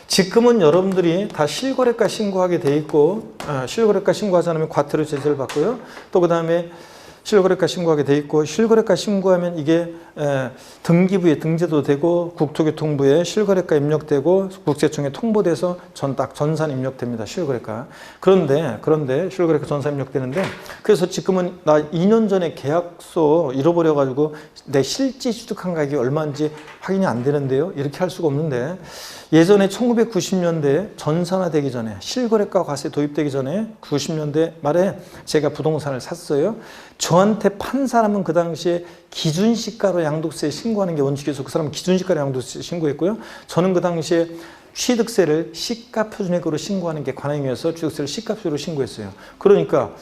지금은 여러분들이 다 실거래가 신고하게 돼 있고 실거래가 신고하지 않으면 과태료 제재를 받고요. 또 그 다음에 실거래가 신고하게 돼 있고 실거래가 신고하면 이게 등기부에 등재도 되고 국토교통부에 실거래가 입력되고 국세청에 통보돼서 전산 입력됩니다. 실거래가. 그런데 실거래가 전산 입력되는데 그래서 지금은 나 2년 전에 계약서 잃어버려 가지고 내 실지 취득한 가격이 얼마인지 확인이 안 되는데요. 이렇게 할 수가 없는데 예전에 1990년대 전산화되기 전에 실거래가 과세 도입되기 전에 90년대 말에 제가 부동산을 샀어요. 저한테 판 사람은 그 당시에 기준시가로 양도세 신고하는 게 원칙이어서 그 사람은 기준시가로 양도세 신고했고요. 저는 그 당시에 취득세를 시가표준액으로 신고하는 게 관행이어서 취득세를 시가표준으로 신고했어요. 그러니까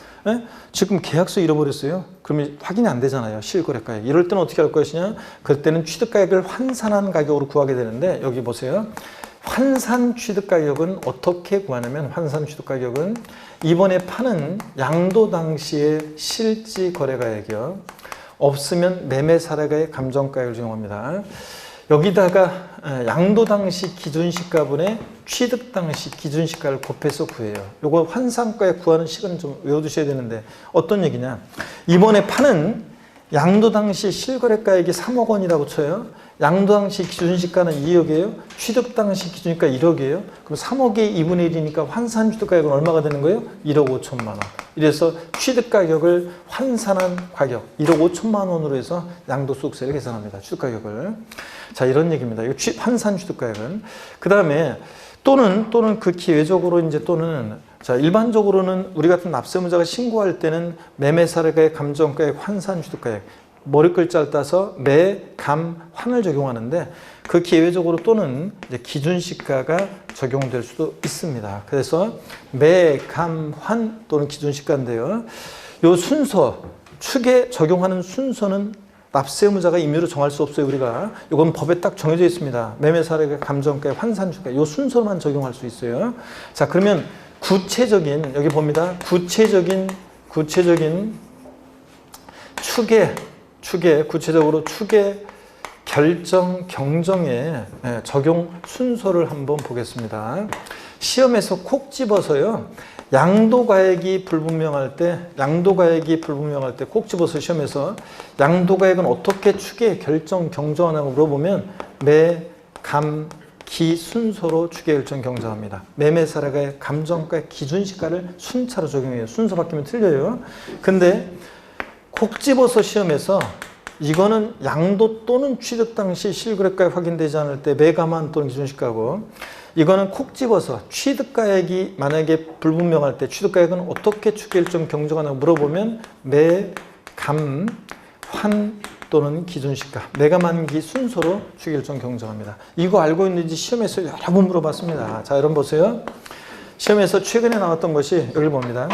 지금 계약서 잃어버렸어요. 그러면 확인이 안 되잖아요. 실거래가액. 이럴 때는 어떻게 할 것이냐. 그때는 취득가액을 환산한 가격으로 구하게 되는데 여기 보세요. 환산 취득가격은 어떻게 구하냐면 환산 취득가격은 이번에 파는 양도 당시의 실지 거래가액이요. 없으면 매매 사례가액 감정가액을 적용합니다. 여기다가 양도 당시 기준시가분의 취득 당시 기준시가를 곱해서 구해요. 요거 환산가액 구하는 식은 좀 외워두셔야 되는데 어떤 얘기냐. 이번에 파는 양도 당시 실거래가액이 3억 원이라고 쳐요. 양도 당시 기준시가는 2억이에요. 취득 당시 기준시가 1억이에요. 그럼 3억의 2분의 1이니까 환산 취득가격은 얼마가 되는 거예요? 1억 5천만 원. 이래서 취득가격을 환산한 가격 1억 5천만 원으로 해서 양도소득세를 계산합니다. 취득가격을. 자, 이런 얘기입니다. 이거 환산 취득가격은. 그 다음에 또는 극히 외적으로 자, 일반적으로는 우리 같은 납세무자가 신고할 때는 매매 사례가액, 감정가액, 환산 취득가액 머리 글자를 따서 매, 감, 환을 적용하는데 그 기회적으로 또는 이제 기준시가가 적용될 수도 있습니다. 그래서 매, 감, 환 또는 기준시가인데요. 요 순서, 축에 적용하는 순서는 납세의무자가 임의로 정할 수 없어요. 우리가 이건 법에 딱 정해져 있습니다. 매매 사례가 감정가액, 환산 취득가액 요 순서만 적용할 수 있어요. 자, 그러면 구체적인 여기 봅니다. 구체적인 구체적으로 축의 결정 경정의 적용 순서를 한번 보겠습니다. 시험에서 콕 집어서요. 양도가액이 불분명할 때 콕 집어서 시험에서 양도가액은 어떻게 축의 결정 경정하냐고 물어보면 매, 감, 기 순서로 축의 결정 경정합니다. 매매 사례가액, 감정가액, 기준시가를 순차로 적용해요. 순서 바뀌면 틀려요. 근데 콕 집어서 시험에서 이거는 양도 또는 취득 당시 실거래가액 확인되지 않을 때 매감한 또는 기준시가고 이거는 콕 집어서 취득가액이 만약에 불분명할 때 취득가액은 어떻게 축결정 경정하냐고 물어보면 매, 감, 환 또는 기준시가 매감한기 순서로 축결정 경정합니다. 이거 알고 있는지 시험에서 여러 번 물어봤습니다. 자, 여러분 보세요. 시험에서 최근에 나왔던 것이 여기를 봅니다.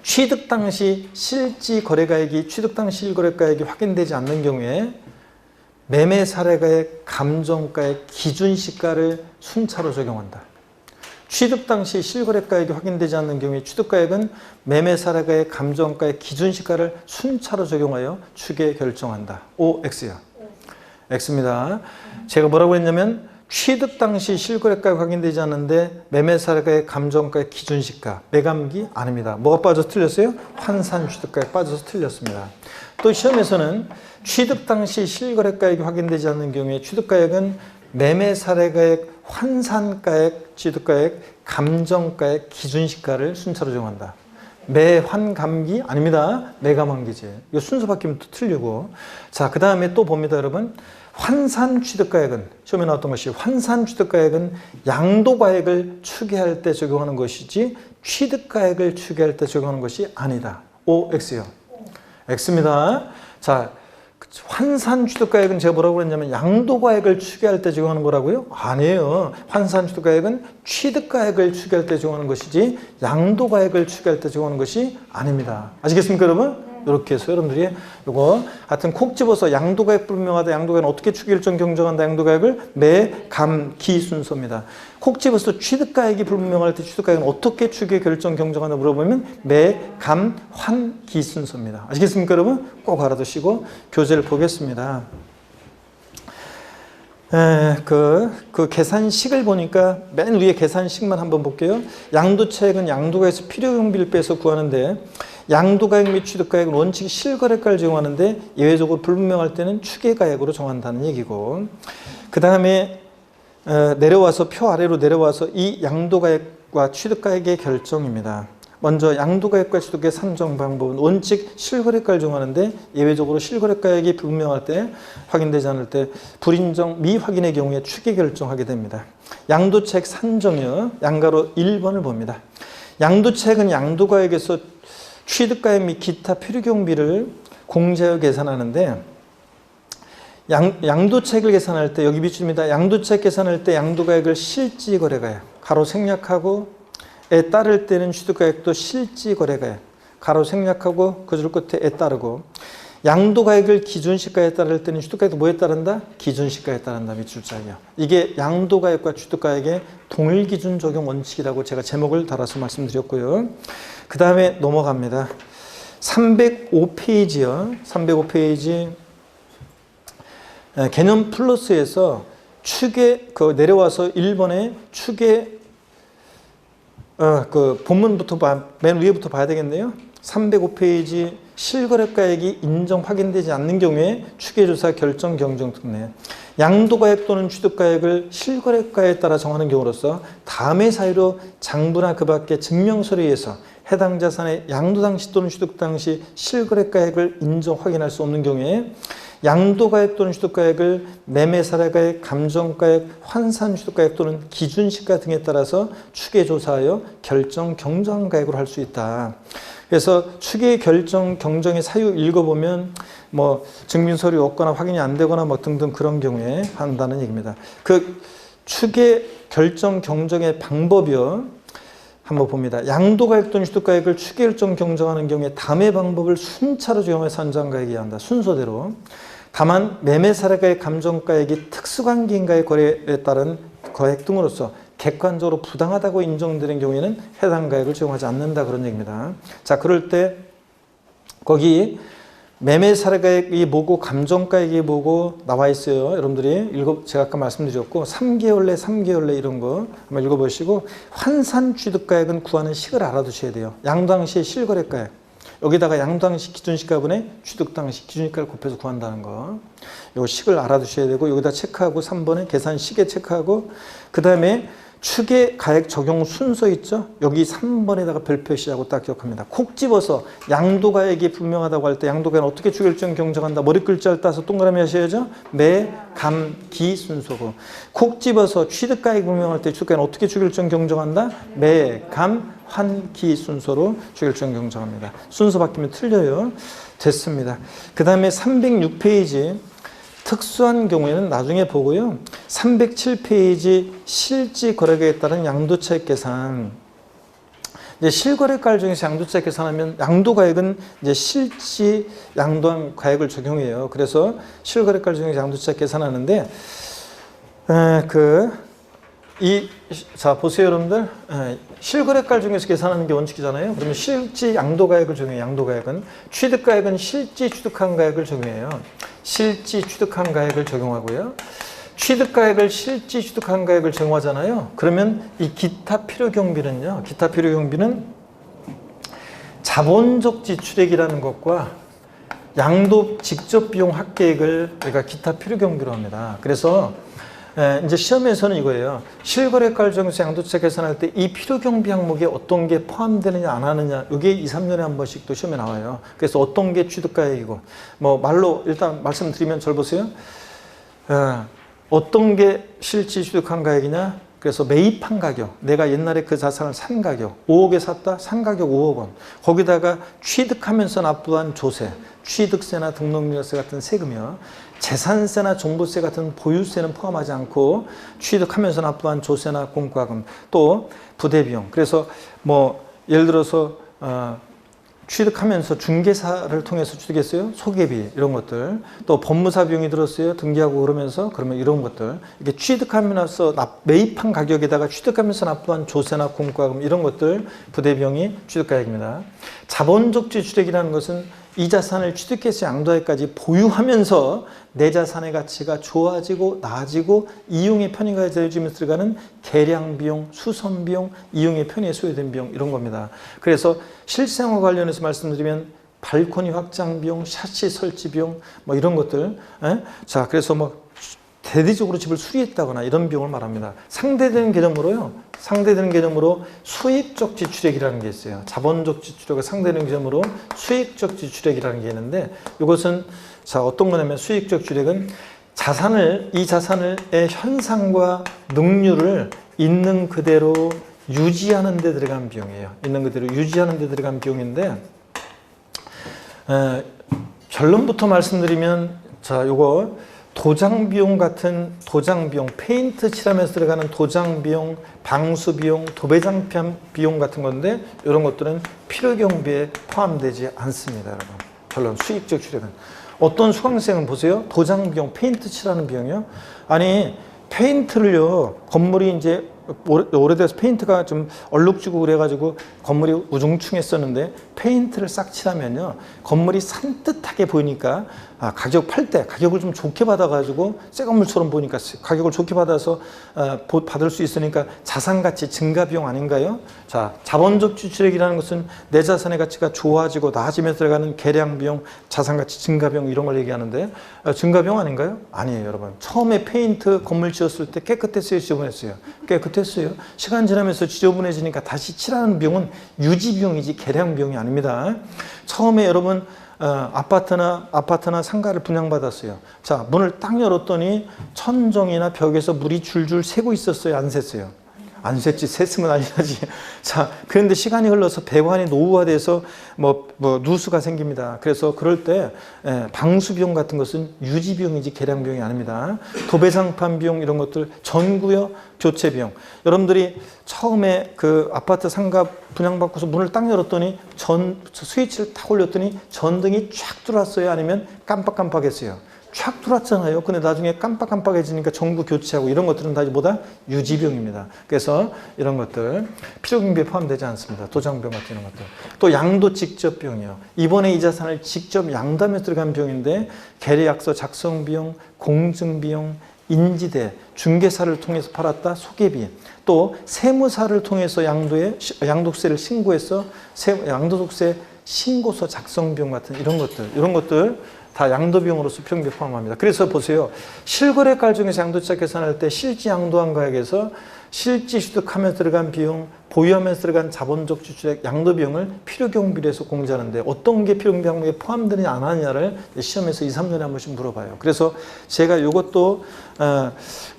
취득 당시 실지 거래가액이 취득 당시 실거래가액이 확인되지 않는 경우에 매매 사례가액, 감정가액, 기준시가를 순차로 적용한다. 취득 당시 실거래가액이 확인되지 않는 경우에 취득가액은 매매 사례가액, 감정가액, 기준시가를 순차로 적용하여 축에 결정한다. O, X야. X입니다. 제가 뭐라고 했냐면 취득 당시 실거래가가 확인되지 않는데 매매사례가의 감정가의 기준시가, 매감기 아닙니다. 뭐가 빠져서 틀렸어요? 환산 취득가액 빠져서 틀렸습니다. 또 시험에서는 취득 당시 실거래가액이 확인되지 않는 경우에 취득가액은 매매사례가액, 환산가액, 취득가액, 감정가액, 기준시가를 순차로 정한다. 매환감기 아닙니다. 매감환기지. 이 순서 바뀌면 또 틀리고. 자, 그 다음에 또 봅니다, 여러분. 환산 취득가액은, 시험에 나왔던 것이 환산 취득가액은 양도가액을 추계할 때 적용하는 것이지 취득가액을 추계할 때 적용하는 것이 아니다. O, X요. X입니다. 자, 환산 취득가액은 제가 뭐라고 그랬냐면 양도가액을 추계할 때 적용하는 거라고요? 아니에요. 환산 취득가액은 취득가액을 추계할 때 적용하는 것이지 양도가액을 추계할 때 적용하는 것이 아닙니다. 아시겠습니까, 여러분? 이렇게 해서 여러분들이 이거 하여튼 콕 집어서 양도가액 불명하다. 양도가액은 어떻게 추계일정 경정한다. 양도가액을 매, 감, 기 순서입니다. 콕 집어서 취득가액이 불명할 때 취득가액은 어떻게 추계 결정 경정한다 물어보면 매, 감, 환, 기 순서입니다. 아시겠습니까, 여러분? 꼭 알아두시고 교재를 보겠습니다. 그 계산식을 보니까 맨 위에 계산식만 한번 볼게요. 양도차액은 양도가에서 필요용비를 빼서 구하는데 양도가액 및 취득가액은 원칙 실거래가를 적용하는데 예외적으로 불분명할 때는 추계가액으로 정한다는 얘기고, 그 다음에 내려와서 표 아래로 내려와서 이 양도가액과 취득가액의 결정입니다. 먼저 양도가액과 취득가액 산정 방법은 원칙 실거래가를 정하는데 예외적으로 실거래가액이 불분명할 때, 확인되지 않을 때 불인정 미확인의 경우에 추계 결정하게 됩니다. 양도차액 산정이요. 양가로 1번을 봅니다. 양도차액은 양도가액에서 취득가액 및 기타 필요경비를 공제하여 계산하는데 양도차액을 계산할 때 여기 비춥니다. 양도차액 계산할 때 양도가액을 실지거래가액 가로 생략하고 에 따를 때는 취득가액도 실지거래가액 가로 생략하고 그 줄 끝에 에 따르고, 양도가액을 기준시가에 따를 때는 취득가액도 뭐에 따른다? 기준시가에 따른다. 밑줄짝이요. 이게 양도가액과 취득가액의 동일기준 적용 원칙이라고 제가 제목을 달아서 말씀드렸고요. 그 다음에 넘어갑니다. 305페이지요. 305페이지 개념 플러스에서 추계, 내려와서 1번에 추계, 본문부터 맨 위에부터 봐야 되겠네요. 305페이지 실거래가액이 인정 확인되지 않는 경우에 추계조사 결정 경정 특례. 양도가액 또는 취득가액을 실거래가에 따라 정하는 경우로서 다음의 사유로 장부나 그 밖의 증명서류에 의해서 해당 자산의 양도 당시 또는 취득 당시 실거래가액을 인정 확인할 수 없는 경우에 양도가액 또는 취득가액을 매매사례가액, 감정가액, 환산 취득가액 또는 기준시가 등에 따라서 추계조사하여 결정 경정 가액으로 할 수 있다. 그래서 추계 결정 경정의 사유 읽어보면 뭐 증빙서류 없거나 확인이 안 되거나 뭐 등등 그런 경우에 한다는 얘기입니다. 그 추계 결정 경정의 방법이요. 한번 봅니다. 양도가액 또는 취득가액을 추계 결정 경정하는 경우에 다음의 방법을 순차로 적용해 산정가액이 한다. 순서대로. 다만 매매사례가액, 감정가액이 특수관계인가의 거래에 따른 거액 등으로서 객관적으로 부당하다고 인정되는 경우에는 해당 가액을 적용하지 않는다. 그런 얘기입니다. 자, 그럴 때 거기 매매사례가액이 뭐고 감정가액이 뭐고 나와 있어요. 여러분들이 제가 아까 말씀드렸고 3개월 내 3개월 내 이런 거 한번 읽어보시고, 환산 취득가액은 구하는 식을 알아두셔야 돼요. 양도당시 실거래가액 여기다가 양도당시 기준시가분의 취득당시 기준시가를 곱해서 구한다는 거, 요 식을 알아두셔야 되고 여기다 체크하고 3번에 계산식에 체크하고, 그 다음에 추계 가액 적용 순서 있죠? 여기 3번에다가 별 표시하고 딱 기억합니다. 콕 집어서 양도가액이 분명하다고 할 때 양도가액은 어떻게 추계일정 경정한다. 머리 글자를 따서 동그라미 하셔야죠. 매, 감, 기 순서고, 콕 집어서 취득가액이 분명할 때 취득가액은 어떻게 추계일정 경정한다. 매, 감, 환, 기 순서로 추계일정 경정합니다. 순서 바뀌면 틀려요. 됐습니다. 그 다음에 306페이지 특수한 경우에는 나중에 보고요. 307페이지 실지 거래가에 따른 양도차익 계산. 이제 실거래가를 중에서 양도차익 계산하면 양도가액은 이제 실지 양도한 가액을 적용해요. 그래서 실거래가를 중에서 양도차익 계산하는데 자 보세요, 여러분들. 실거래가 중에서 계산하는 게 원칙이잖아요. 그러면 실지 양도가액을 적용해요. 양도가액은 취득가액은 실지 취득한 가액을 적용해요. 실지 취득한 가액을 적용하고요. 취득가액을 실지 취득한 가액을 정하잖아요. 그러면 이 기타 필요경비는요. 기타 필요경비는 자본적 지출액이라는 것과 양도 직접 비용 합계액을 우리가 기타 필요경비로 합니다. 그래서 이제 시험에서는 이거예요. 실거래가를 정해서 양도차 계산할 때 이 필요경비 항목에 어떤 게 포함되느냐 안 하느냐 이게 2, 3년에 한 번씩 또 시험에 나와요. 그래서 어떤 게 취득가액이고 뭐 말로 일단 말씀드리면 절 보세요. 어떤 게 실지 취득한 가액이냐? 그래서 매입한 가격, 내가 옛날에 그 자산을 산 가격, 5억에 샀다? 산 가격 5억 원. 거기다가 취득하면서 납부한 조세, 취득세나 등록료세 같은 세금이요. 재산세나 종부세 같은 보유세는 포함하지 않고 취득하면서 납부한 조세나 공과금, 또 부대비용. 그래서 뭐 예를 들어서 취득하면서 중개사를 통해서 취득했어요. 소개비 이런 것들. 또 법무사 비용이 들었어요. 등기하고 그러면 이런 것들. 이게 취득하면서 매입한 가격에다가 취득하면서 납부한 조세나 공과금 이런 것들 부대비용이 취득가액입니다. 자본적 지출액이라는 것은 이 자산을 취득해서 양도하기까지 보유하면서 내 자산의 가치가 좋아지고 나아지고 이용의 편의가 되어지면서 들어가는 계량비용, 수선비용, 이용의 편의에 소요된 비용 이런 겁니다. 그래서 실생활 관련해서 말씀드리면 발코니 확장 비용, 샤시 설치 비용 뭐 이런 것들. 자, 그래서 뭐 대대적으로 집을 수리했다거나 이런 비용을 말합니다. 상대되는 개념으로 수익적 지출액이라는 게 있어요. 자본적 지출액과 상대되는 개념으로 수익적 지출액이라는 게 있는데 이것은 자 어떤 거냐면 수익적 지출액은 이 자산의 현상과 능률을 있는 그대로 유지하는 데 들어간 비용이에요. 있는 그대로 유지하는 데 들어간 비용인데 결론부터 말씀드리면 자 요거 도장비용 같은 도장비용, 페인트 칠하면서 들어가는 도장비용, 방수비용, 도배장 비용 같은 건데 이런 것들은 필요경비에 포함되지 않습니다. 여러분. 결론 수익적 출액은. 어떤 수강생은 보세요. 도장비용, 페인트 칠하는 비용이요. 아니 페인트를요. 건물이 이제 오래돼서 페인트가 좀 얼룩지고 그래가지고 건물이 우중충했었는데 페인트를 싹 칠하면요 건물이 산뜻하게 보이니까 가격 팔 때 가격을 좀 좋게 받아가지고 새 건물처럼 보니까 가격을 좋게 받아서 받을 수 있으니까 자산가치 증가 비용 아닌가요? 자, 자본적 지출액이라는 것은 내 자산의 가치가 좋아지고 나아지면서 들어가는 계량 비용, 자산가치 증가 비용 이런 걸 얘기하는데 증가 비용 아닌가요? 아니에요, 여러분. 처음에 페인트 건물 지었을 때 깨끗했어요, 지저분했어요? 깨끗했어요. 시간 지나면서 지저분해지니까 다시 칠하는 비용은 유지 비용이지 계량 비용이 아닙니다. 처음에 여러분 아파트나 상가를 분양받았어요. 자, 문을 딱 열었더니 천정이나 벽에서 물이 줄줄 새고 있었어요? 안 샜어요? 안 샜지. 샜으면 아니지. 자, 그런데 시간이 흘러서 배관이 노후화돼서 누수가 생깁니다. 그래서 그럴 때 방수 비용 같은 것은 유지 비용이지 계량 비용이 아닙니다. 도배장판 비용 이런 것들 전구요 교체 비용. 여러분들이 처음에 그 아파트 상가 분양받고서 문을 딱 열었더니 스위치를 딱 올렸더니 전등이 쫙 들어왔어요? 아니면 깜빡깜빡했어요? 촥 들어왔잖아요. 근데 나중에 깜빡깜빡해지니까 전구 교체하고 이런 것들은 다 뭐다? 유지비용입니다. 그래서 이런 것들 필요경비에 포함되지 않습니다. 도장비용 같은 이런 것들. 또 양도 직접 비용이요. 이번에 이 자산을 직접 양도하면서 들어간 비용인데 계약서 작성 비용, 공증 비용, 인지대, 중개사를 통해서 팔았다 소개비, 또 세무사를 통해서 양도세를 신고해서 양도소득세 신고서 작성 비용 같은 이런 것들 다 양도비용으로서 필요경비에 포함합니다. 그래서 보세요. 실거래가를 중에서 양도차 계산할 때 실지 양도한 가액에서 실지 취득하면서 들어간 비용, 보유하면서 들어간 자본적 지출액, 양도비용을 필요경비로 해서 공제하는데 어떤 게 필요경비 항목에 포함되느냐 안 하느냐를 시험에서 2, 3년에 한 번씩 물어봐요. 그래서 제가 이것도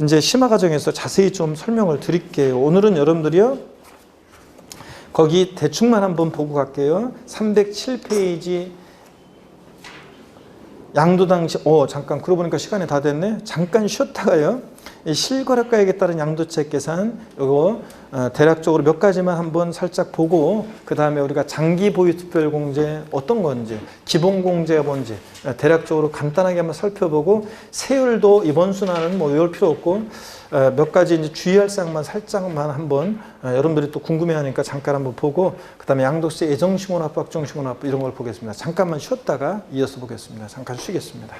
이제 심화 과정에서 자세히 좀 설명을 드릴게요. 오늘은 여러분들이요. 거기 대충만 한번 보고 갈게요. 307페이지 양도 당시 잠깐 그러고 보니까 시간이 다 됐네. 잠깐 쉬었다가요. 이 실거래가액에 따른 양도차익 계산 이거 대략적으로 몇 가지만 한번 살짝 보고 그 다음에 우리가 장기 보유 특별 공제 어떤 건지 기본 공제가 뭔지 대략적으로 간단하게 한번 살펴보고 세율도 이번 순환은 뭐 외울 필요 없고 몇 가지 이제 주의할 사항만 살짝만 한번 여러분들이 또 궁금해하니까 잠깐 한번 보고 그 다음에 양도세 예정신고납부, 확정신고납부 이런 걸 보겠습니다. 잠깐만 쉬었다가 이어서 보겠습니다. 잠깐 쉬겠습니다.